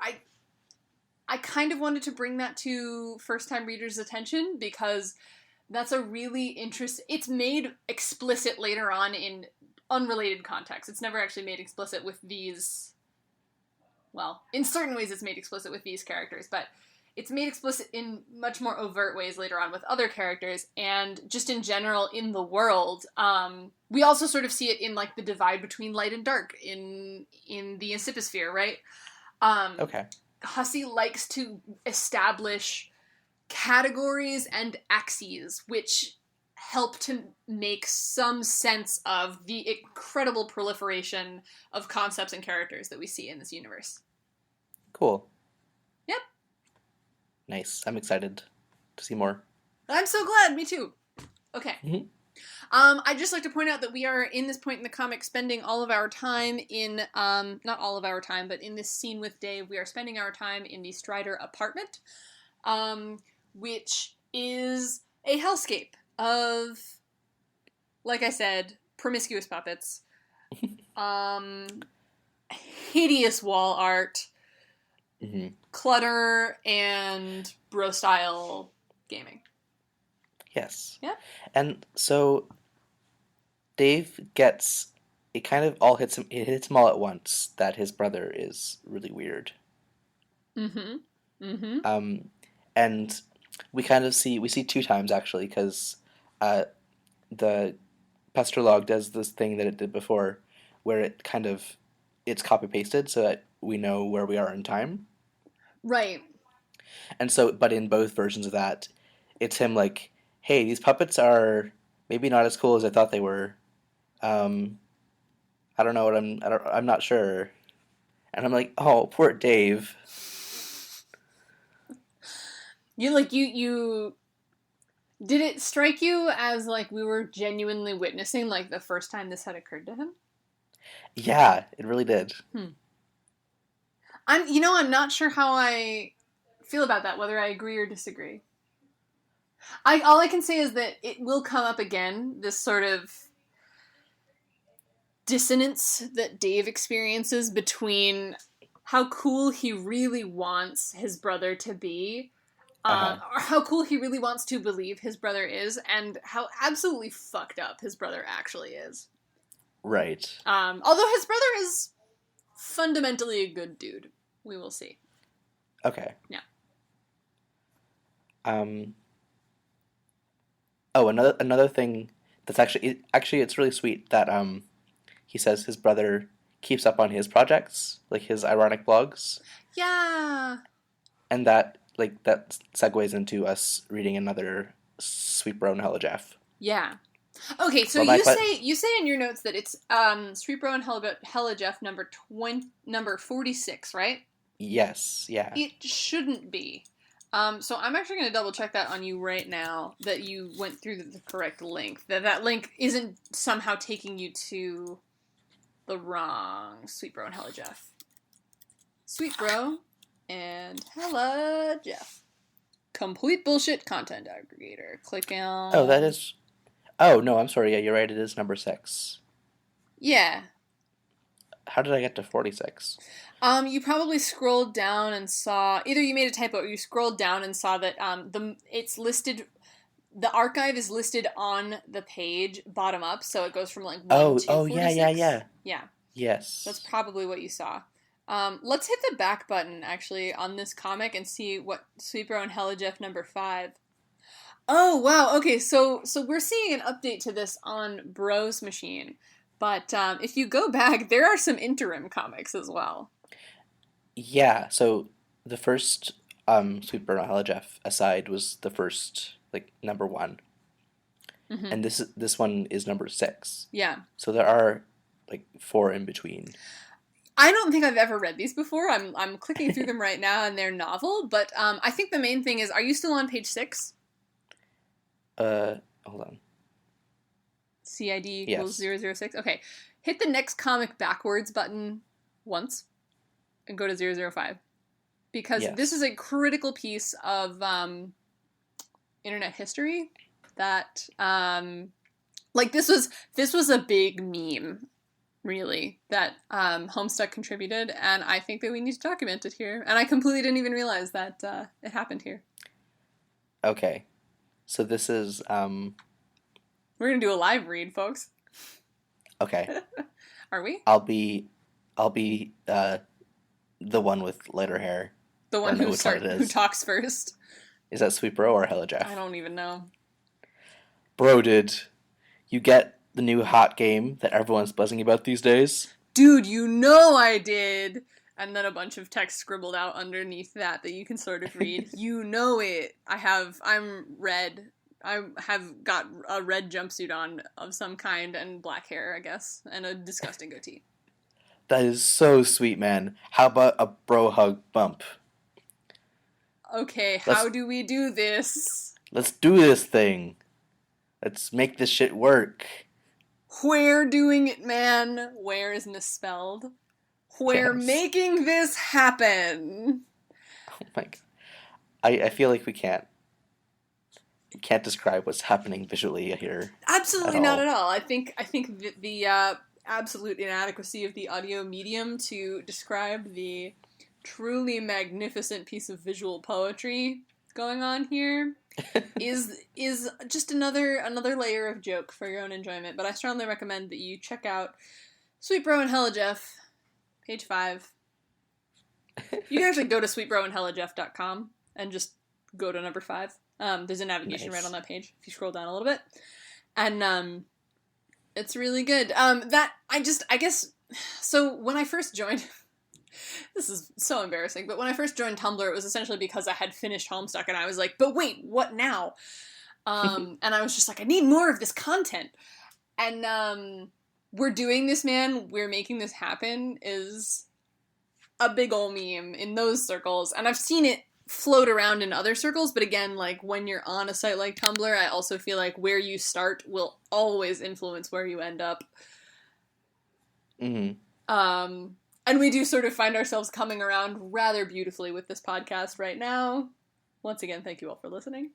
I kind of wanted to bring that to first-time readers' attention because that's a really interesting. It's made explicit later on in unrelated contexts. It's never actually made explicit with these. Well, in certain ways, it's made explicit with these characters, but it's made explicit in much more overt ways later on with other characters, and just in general in the world. We also sort of see it in like the divide between light and dark in the Incipisphere, right? Okay. Hussie likes to establish categories and axes, which help to make some sense of the incredible proliferation of concepts and characters that we see in this universe. Cool. Yep. Nice. I'm excited to see more. I'm so glad. Me too. Okay. Mm-hmm. I'd just like to point out that we are, in this point in the comic, spending all of our time in, not all of our time, but in this scene with Dave, we are spending our time in the Strider apartment, which is a hellscape of, like I said, promiscuous puppets, hideous wall art, clutter, and bro-style gaming. Yes. Yeah. And so Dave gets it kind of all hits him. It hits him all at once that his brother is really weird. And we kind of see two times actually because the Pestrolog does this thing that it did before, where it's copy pasted so that we know where we are in time. Right. And so, but in both versions of that, it's him like, hey, these puppets are maybe not as cool as I thought they were. I don't know what I'm not sure. And I'm like, oh, poor Dave. You did it strike you as like we were genuinely witnessing like the first time this had occurred to him? Yeah, it really did. I'm not sure how I feel about that, whether I agree or disagree. All I can say is that it will come up again, this sort of dissonance that Dave experiences between how cool he really wants his brother to be, or how cool he really wants to believe his brother is, and how absolutely fucked up his brother actually is. Right. Although his brother is fundamentally a good dude. We will see. Okay. Yeah. Oh, another thing that's actually it's really sweet that he says his brother keeps up on his projects, like his ironic blogs. Yeah. And that segues into us reading another Sweet Bro and Hella Jeff. Yeah. Okay, so you say in your notes that it's Sweet Bro and Hella Jeff number 46, right? Yes, yeah. It shouldn't be. So I'm actually going to double check that on you right now, that you went through the correct link. That link isn't somehow taking you to the wrong Sweet Bro and Hella Jeff. Sweet Bro and Hella Jeff. Complete bullshit content aggregator. Click on... Oh, that is... Oh, no, I'm sorry. Yeah, you're right. It is number 6. Yeah. How did I get to 46? You probably scrolled down and saw... Either you made a typo or you scrolled down and saw that it's listed the archive is listed on the page bottom up, so it goes from like 1 Oh, to oh, 46. Yeah, Yes. that's probably what you saw. Let's hit the back button, actually, on this comic and see what Sweet Bro and Hella Jeff number 5. Oh, wow, okay, so we're seeing an update to this on Bros Machine, but if you go back, there are some interim comics as well. Yeah, so the first Sweet Burn Hella Jeff aside was the first, like, number 1. Mm-hmm. And this one is number 6. Yeah. So there are, like, 4 in between. I don't think I've ever read these before. I'm clicking through them right now, and they're novel. But I think the main thing is, are you still on page 6? Hold on. CID equals 006? Okay. Hit the next comic backwards button once, and go to 005. Because this is a critical piece of internet history that, like, this was a big meme, really, that Homestuck contributed, and I think that we need to document it here. And I completely didn't even realize that it happened here. Okay. So this is, We're gonna do a live read, folks. Okay. Are we? I'll be the one with lighter hair. The one who talks first. Is that Sweet Bro or Hella Jeff? I don't even know. Bro, did you get the new hot game that everyone's buzzing about these days? Dude, you know I did! And then a bunch of text scribbled out underneath that you can sort of read. You know it. I'm red. I have got a red jumpsuit on of some kind and black hair, I guess, and a disgusting goatee. That is so sweet, man. How about a bro hug bump? Okay, how do we do this? Let's do this thing. Let's make this shit work. We're doing it, man. Where is misspelled. We're making this happen. Oh my god. I feel like we can't describe what's happening visually here. Absolutely not at all. I think the absolute inadequacy of the audio medium to describe the truly magnificent piece of visual poetry going on here is just another layer of joke for your own enjoyment. But I strongly recommend that you check out Sweet Bro and Hella Jeff, page 5. You can actually go to sweetbroandhellajeff.com and just go to number 5. There's a navigation right on that page if you scroll down a little bit, and it's really good. I guess so. When I first joined, this is so embarrassing, but when I first joined Tumblr, it was essentially because I had finished Homestuck, and I was like, but wait, what now? And I was just like, I need more of this content, and we're doing this, man. We're making this happen is a big ol' meme in those circles, and I've seen it float around in other circles, but again, like, when you're on a site like Tumblr, I also feel like where you start will always influence where you end up. Mm-hmm. And we do sort of find ourselves coming around rather beautifully with this podcast right now. Once again, thank you all for listening.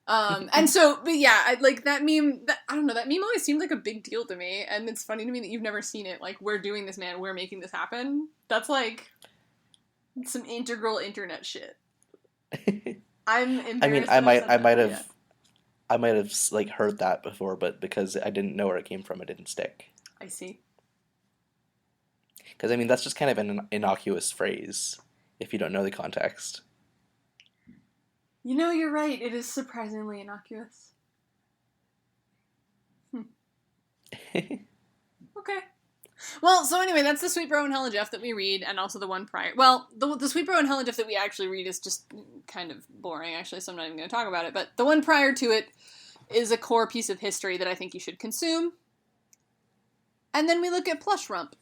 And so, but yeah, like, that meme, I don't know, that meme always seemed like a big deal to me, and it's funny to me that you've never seen it. Like, we're doing this, man, we're making this happen. That's like some integral internet shit. I'm embarrassed. I mean, I might have like heard that before, but because I didn't know where it came from, it didn't stick. I see. Because I mean, that's just kind of an innocuous phrase if you don't know the context. You know, you're right. It is surprisingly innocuous. Okay. Well, so anyway, that's the Sweet Bro and Hella Jeff that we read, and also the one prior. Well, the Sweet Bro and Hella Jeff that we actually read is just kind of boring, actually, so I'm not even going to talk about it. But the one prior to it is a core piece of history that I think you should consume. And then we look at Plush Rump.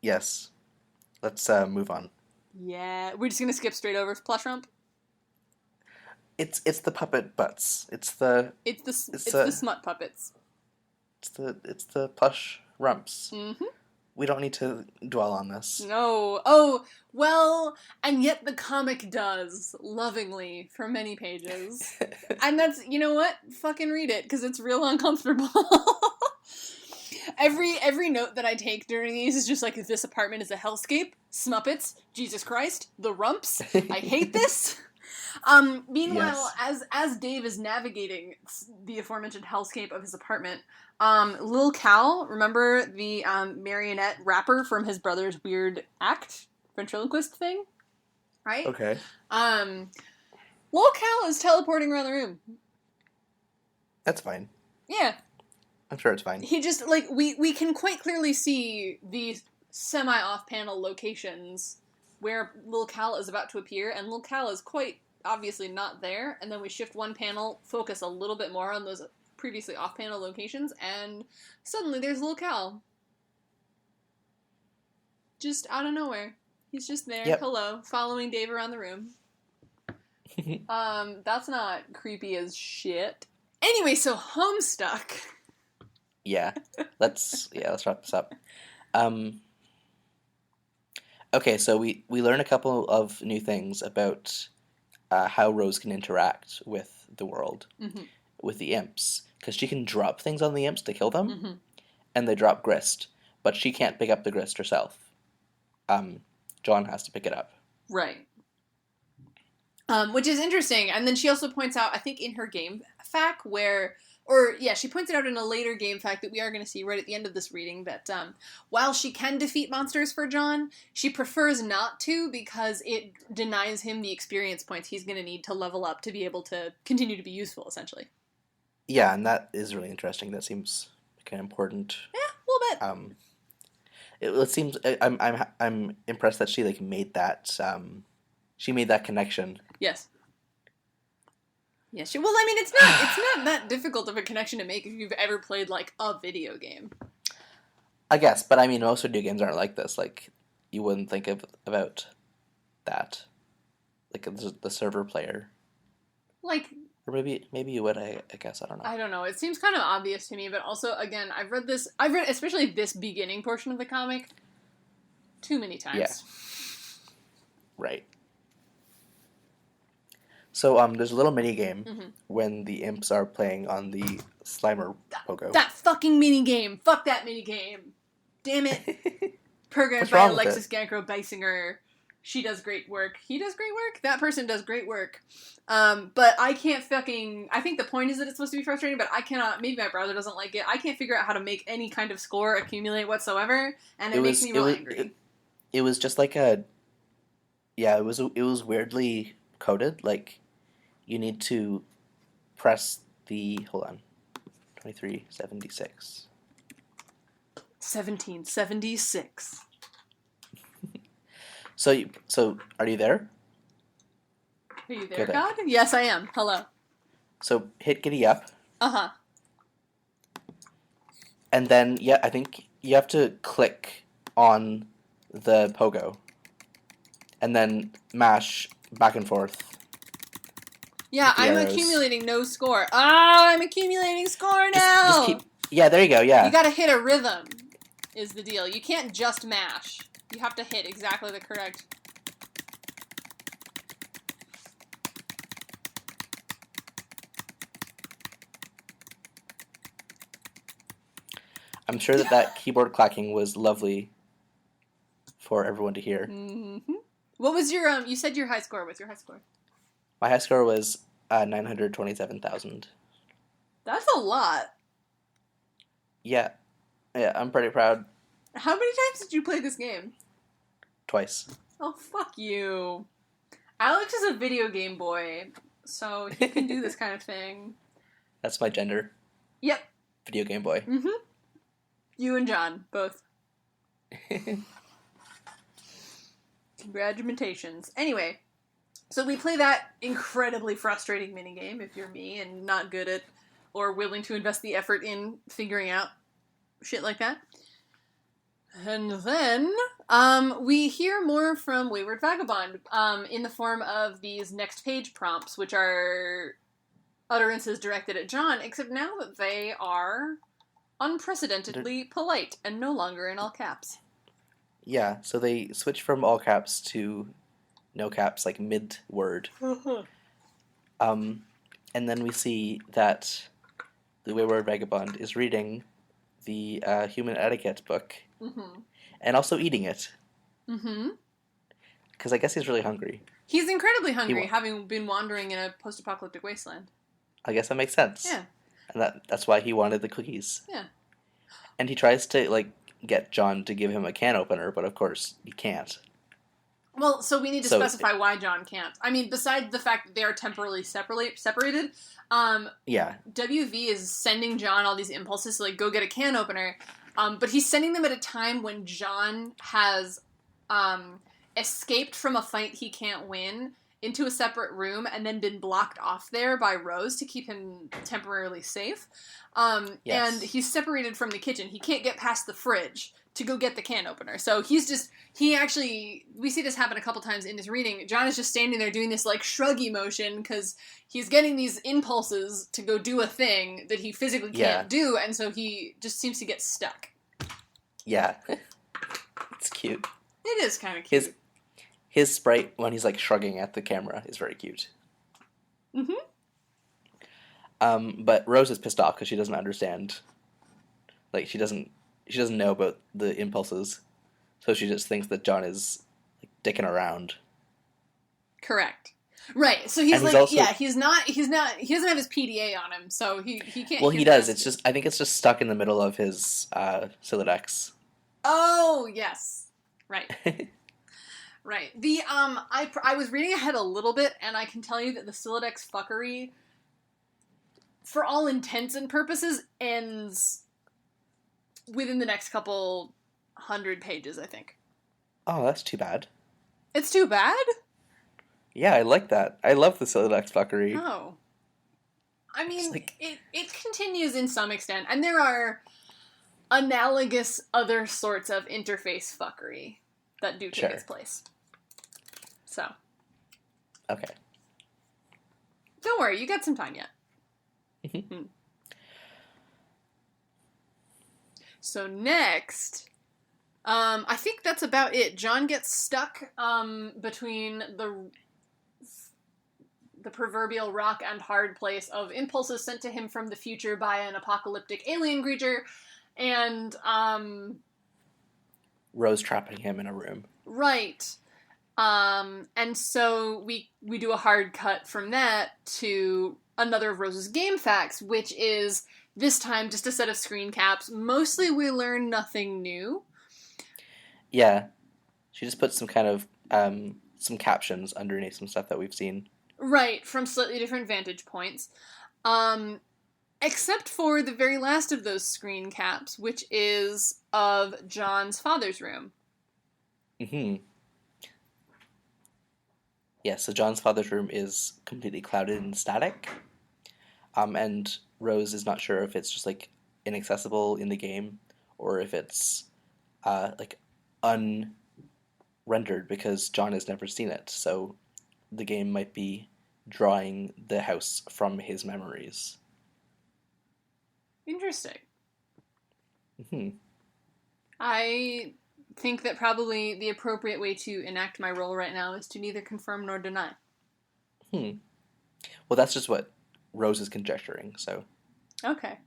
Yes. Let's move on. Yeah, we're just going to skip straight over Plush Rump. It's the puppet butts. It's the smut puppets. It's the plush rumps. Mm-hmm. We don't need to dwell on this. No. Oh, well, and yet the comic does, lovingly, for many pages. And that's, you know what? Fucking read it, because it's real uncomfortable. Every note that I take during these is just like, this apartment is a hellscape, Smuppets, Jesus Christ, the rumps, I hate this. Meanwhile, Yes. as Dave is navigating the aforementioned hellscape of his apartment, Lil Cal, remember the marionette rapper from his brother's weird act ventriloquist thing, right? Okay. Um, Lil Cal is teleporting around the room. That's fine. Yeah, I'm sure it's fine. he just like we can quite clearly see the semi off panel locations where Lil Cal is about to appear, and Lil Cal is quite obviously not there. And then we shift one panel, focus a little bit more on those previously off panel locations, and suddenly there's Lil Cal, just out of nowhere. He's just there, Yep. hello, following Dave around the room. That's not creepy as shit. Anyway, so Homestuck. Yeah. Let's wrap this up. Okay, so we learn a couple of new things about how Rose can interact with the world, with the imps, because she can drop things on the imps to kill them, and they drop grist, but she can't pick up the grist herself. John has to pick it up. Right. Which is interesting. And then she also points out, I think in her game fact, she points it out in a later game fact that we are going to see right at the end of this reading, that while she can defeat monsters for John, she prefers not to because it denies him the experience points he's going to need to level up to be able to continue to be useful, essentially. Yeah, and that is really interesting. That seems like an important. Yeah, a little bit. It seems I'm impressed that she made that. She made that connection. Yes. Yes. Well, I mean, it's not that difficult of a connection to make if you've ever played like a video game. I guess, but I mean, most video games aren't like this. Like, you wouldn't think about that, like the server player. Like, or maybe you would. I guess I don't know. I don't know. It seems kind of obvious to me, but also, again, I've read especially this beginning portion of the comic too many times. Yeah. Right. So there's a little mini game when the imps are playing on the Slimer pogo. That fucking mini game. Fuck that mini game. Damn it. Programmed What's by wrong with Alexis it? Gankro Beisinger. She does great work. He does great work. That person does great work. But I can't I think the point is that it's supposed to be frustrating, but I cannot, maybe my brother doesn't like it. I can't figure out how to make any kind of score accumulate whatsoever, and it makes me real angry. It was just like it was weirdly coded. Like, you need to press hold on, 2376. 1776. So are you there? Are you there, God? Yes, I am. Hello. So hit giddy up. Uh-huh. And then, I think you have to click on the pogo. And then mash back and forth. Yeah, I'm accumulating no score. I'm accumulating score now! There you go, yeah. You gotta hit a rhythm, is the deal. You can't just mash. You have to hit exactly the correct... I'm sure that keyboard clacking was lovely for everyone to hear. Mm-hmm. What was your, you said your high score. What's your high score? My high score was 927,000. That's a lot. Yeah, I'm pretty proud. How many times did you play this game? Twice. Oh, fuck you. Alex is a video game boy, so he can do this kind of thing. That's my gender. Yep. Video game boy. Mm-hmm. You and John, both. Congratulations. Anyway, so we play that incredibly frustrating minigame, if you're me, and not good at, or willing to invest the effort in figuring out shit like that. And then, we hear more from Wayward Vagabond, in the form of these next page prompts, which are utterances directed at John, except now that they are unprecedentedly polite and no longer in all caps. Yeah, so they switch from all caps to no caps, like mid-word. And then we see that the Wayward Vagabond is reading the Human Etiquette book, and also eating it. Because I guess he's really hungry. He's incredibly hungry, having been wandering in a post-apocalyptic wasteland. I guess that makes sense. Yeah. And that's why he wanted the cookies. Yeah. And he tries to, like, get John to give him a can opener, but of course he can't. Well, so we need to specify why John can't. I mean, besides the fact that they are temporarily separated, WV is sending John all these impulses to, like, go get a can opener, but he's sending them at a time when John has escaped from a fight he can't win into a separate room and then been blocked off there by Rose to keep him temporarily safe. Yes. And he's separated from the kitchen. He can't get past the fridge to go get the can opener. So we see this happen a couple times in this reading. John is just standing there doing this, like, shruggy motion because he's getting these impulses to go do a thing that he physically can't do, and so he just seems to get stuck. Yeah. It's cute. It is kind of cute. His sprite, when he's, like, shrugging at the camera, is very cute. Mm-hmm. But Rose is pissed off because she doesn't understand. Like, she doesn't know about the impulses, so she just thinks that John is, like, dicking around. Correct. Right. So he's like, also, he doesn't have his PDA on him, so he can't. Well, he does. I think it's just stuck in the middle of his Silodex. Oh yes. Right. Right. The I was reading ahead a little bit, and I can tell you that the Silodex fuckery, for all intents and purposes, ends within the next couple 100 pages, I think. Oh, that's too bad. It's too bad? Yeah, I like that. I love the Silodex fuckery. Oh. I mean, it continues in some extent, and there are analogous other sorts of interface fuckery that do take its place. So. Okay. Don't worry, you got some time yet. Mm-hmm. So next, I think that's about it. John gets stuck between the proverbial rock and hard place of impulses sent to him from the future by an apocalyptic alien creature, and Rose trapping him in a room. Right. And so we do a hard cut from that to another of Rose's game facts, which is this time just a set of screen caps. Mostly we learn nothing new. Yeah. She just put some kind of some captions underneath some stuff that we've seen. Right, from slightly different vantage points. Except for the very last of those screen caps, which is of John's father's room. Mm-hmm. Yeah, so John's father's room is completely clouded and static. And Rose is not sure if it's just, like, inaccessible in the game or if it's, like, unrendered because John has never seen it. So the game might be drawing the house from his memories. Interesting. Mm-hmm. I think that probably the appropriate way to enact my role right now is to neither confirm nor deny. Well, that's just what Rose is conjecturing, so... Okay.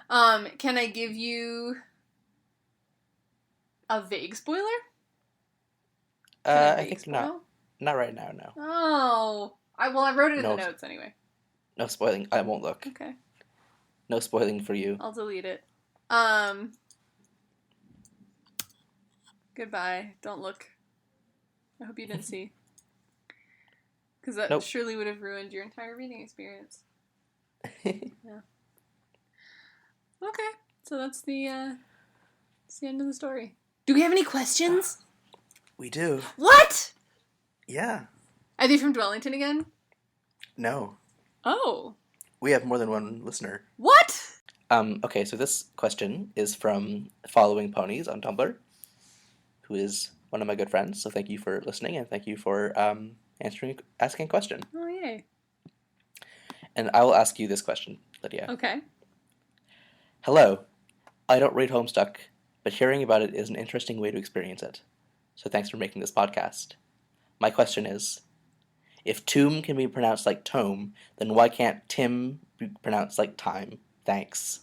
Can I give you a vague spoiler? I think not. Not right now, no. Oh. I wrote it in the notes anyway. No spoiling. I won't look. Okay. No spoiling for you. I'll delete it. Goodbye. Don't look. I hope you didn't see. Because that surely would have ruined your entire reading experience. Yeah. Okay. So that's the end of the story. Do we have any questions? We do. What? Yeah. Are they from Dwellington again? No. Oh. We have more than one listener. What? Okay, so this question is from Following Ponies on Tumblr, who is one of my good friends. So thank you for listening, and thank you for asking a question. Oh, yay. And I will ask you this question, Lydia. Okay. Hello. I don't read Homestuck, but hearing about it is an interesting way to experience it. So thanks for making this podcast. My question is, if tomb can be pronounced like tome, then why can't Tim be pronounced like time? Thanks.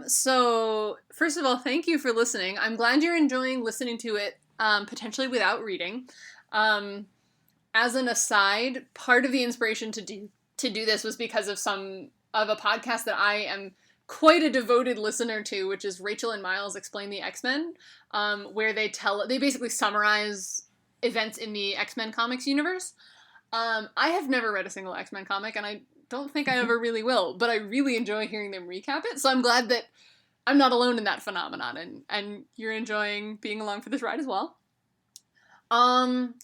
So, first of all, thank you for listening. I'm glad you're enjoying listening to it, potentially without reading. As an aside, part of the inspiration to do this was because of a podcast that I am quite a devoted listener to, which is Rachel and Miles Explain the X-Men, where they basically summarize events in the X-Men comics universe. I have never read a single X-Men comic, and I don't think I ever really will, but I really enjoy hearing them recap it, so I'm glad that I'm not alone in that phenomenon, and you're enjoying being along for this ride as well. I'm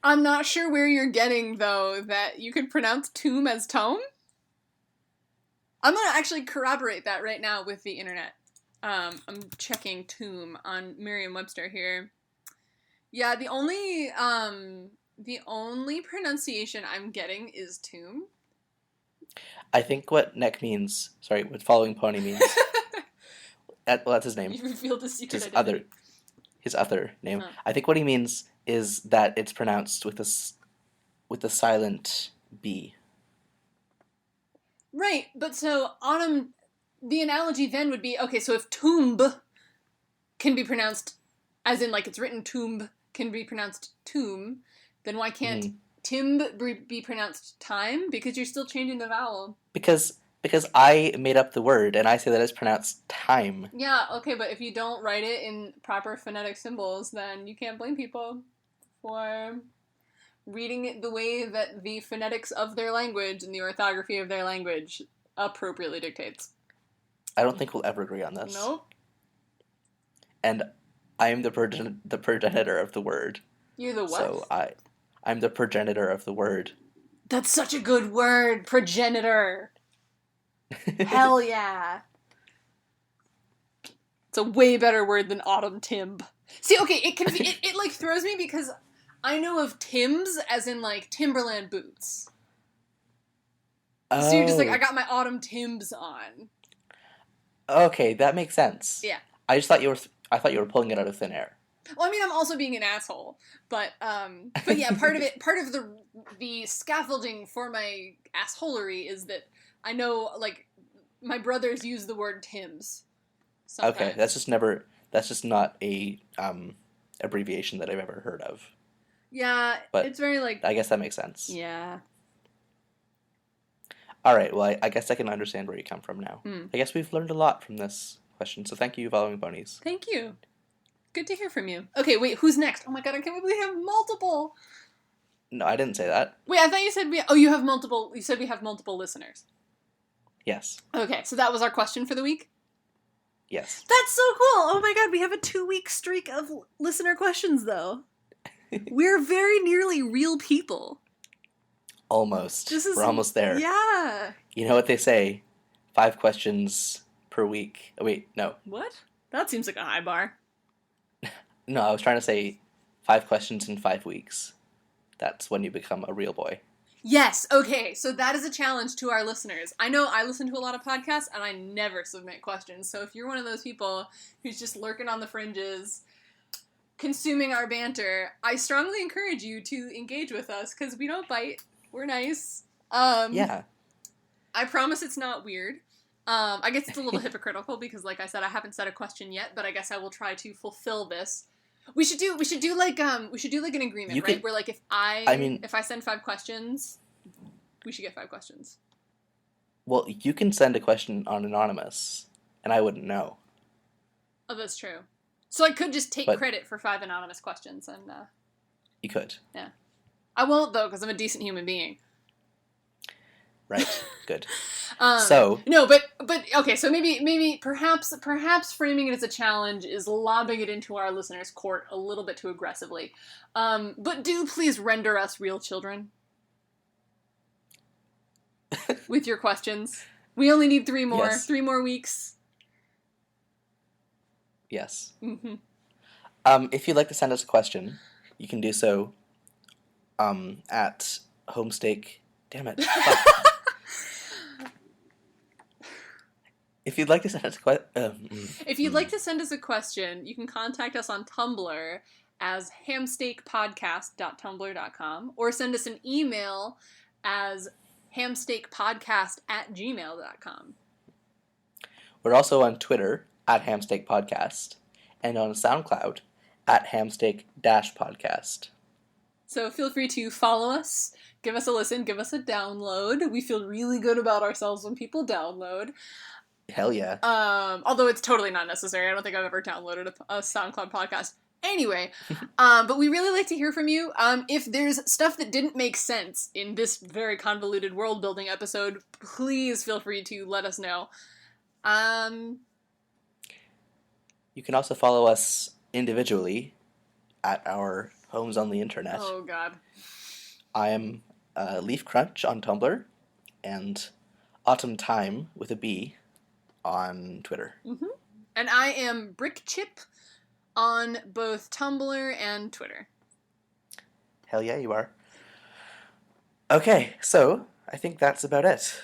not sure where you're getting, though, that you could pronounce tomb as tome. I'm going to actually corroborate that right now with the internet. I'm checking tomb on Merriam-Webster here. Yeah, the only pronunciation I'm getting is tomb. I think what neck means, what following pony means. That's his name. You revealed the secret identity. His other name. Huh. I think what he means is that it's pronounced with a silent B. Right, but so autumn, the analogy then would be, okay, so if tomb can be pronounced, as in like it's written tomb, can be pronounced tomb, then why can't timb be pronounced time? Because you're still changing the vowel. Because I made up the word, and I say that it's pronounced time. Yeah, okay, but if you don't write it in proper phonetic symbols, then you can't blame people for reading it the way that the phonetics of their language and the orthography of their language appropriately dictates. I don't think we'll ever agree on this. Nope. And I'm the progenitor of the word. You're the what? So I'm the progenitor of the word. That's such a good word, progenitor. Hell yeah. It's a way better word than autumn timb. See, okay, it like throws me because I know of Timbs as in like Timberland boots. Oh. So you're just like, I got my autumn Timbs on. Okay, that makes sense. Yeah. I thought you were pulling it out of thin air. Well, I mean, I'm also being an asshole, but yeah, part of the scaffolding for my assholery is that I know, like, my brothers use the word Timbs sometimes. Okay, that's just not a abbreviation that I've ever heard of. Yeah, but it's very like... I guess that makes sense. Yeah. Alright, well, I guess I can understand where you come from now. I guess we've learned a lot from this question, so thank you, Following Ponies. Thank you. Good to hear from you. Okay, wait, who's next? Oh my god, I can't believe we have multiple! No, I didn't say that. Wait, I thought you said you have multiple... You said we have multiple listeners. Yes. Okay, so that was our question for the week? Yes. That's so cool! Oh my god, we have a 2-week streak of listener questions, though. We're very nearly real people. Almost. We're almost there. Yeah. You know what they say? 5 questions per week. Oh, wait, no. What? That seems like a high bar. No, I was trying to say 5 questions in 5 weeks. That's when you become a real boy. Yes, okay, so that is a challenge to our listeners. I know I listen to a lot of podcasts, and I never submit questions, so if you're one of those people who's just lurking on the fringes, consuming our banter, I strongly encourage you to engage with us, because we don't bite. We're nice. Yeah. I promise it's not weird. I guess it's a little hypocritical, because like I said, I haven't said a question yet, but I guess I will try to fulfill this. We should do like an agreement, right? Where like if I send 5 questions, we should get 5 questions. Well, you can send a question on anonymous, and I wouldn't know. Oh, that's true. So I could just take credit for 5 anonymous questions, and you could. Yeah, I won't though, because I'm a decent human being. Right. Good. No, but okay. So maybe perhaps framing it as a challenge is lobbing it into our listeners' court a little bit too aggressively. But do please render us real children with your questions. We only need 3 more. Yes. 3 more weeks. Yes. Mm-hmm. If you'd like to send us a question, you can do so at Homestake. Damn it. If you'd like to send us a question, you can contact us on Tumblr as hamsteakpodcast.tumblr.com or send us an email as hamsteakpodcast@gmail.com. We're also on Twitter at hamsteakpodcast and on SoundCloud at hamsteak-podcast. So feel free to follow us, give us a listen, give us a download. We feel really good about ourselves when people download. Hell yeah. Although it's totally not necessary. I don't think I've ever downloaded a SoundCloud podcast. Anyway, but we really like to hear from you. If there's stuff that didn't make sense in this very convoluted world building episode, please feel free to let us know. You can also follow us individually at our homes on the internet. Oh, God. I am Leaf Crunch on Tumblr and Autumn Time with a B on Twitter. Mm-hmm. And I am Brick Chip on both Tumblr and Twitter. Hell yeah, you are. Okay, so I think that's about it.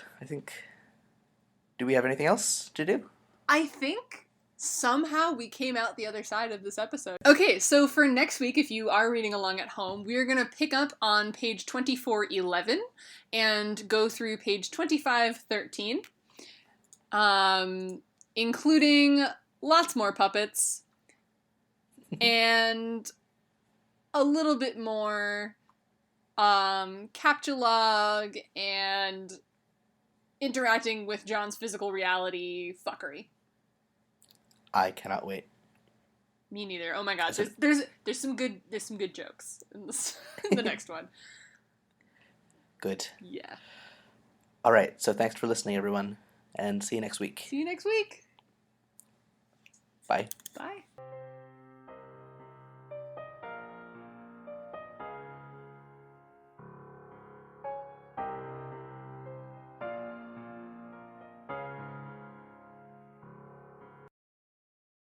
Do we have anything else to do? I think somehow we came out the other side of this episode. Okay, so for next week, if you are reading along at home, we are going to pick up on page 2411 and go through page 2513, including lots more puppets and a little bit more captcha and interacting with John's physical reality fuckery. I cannot wait. Me neither. Oh my god, there's some good jokes in the next one. Good. Yeah. All right, so thanks for listening, everyone, and see you next week. See you next week. Bye. Bye.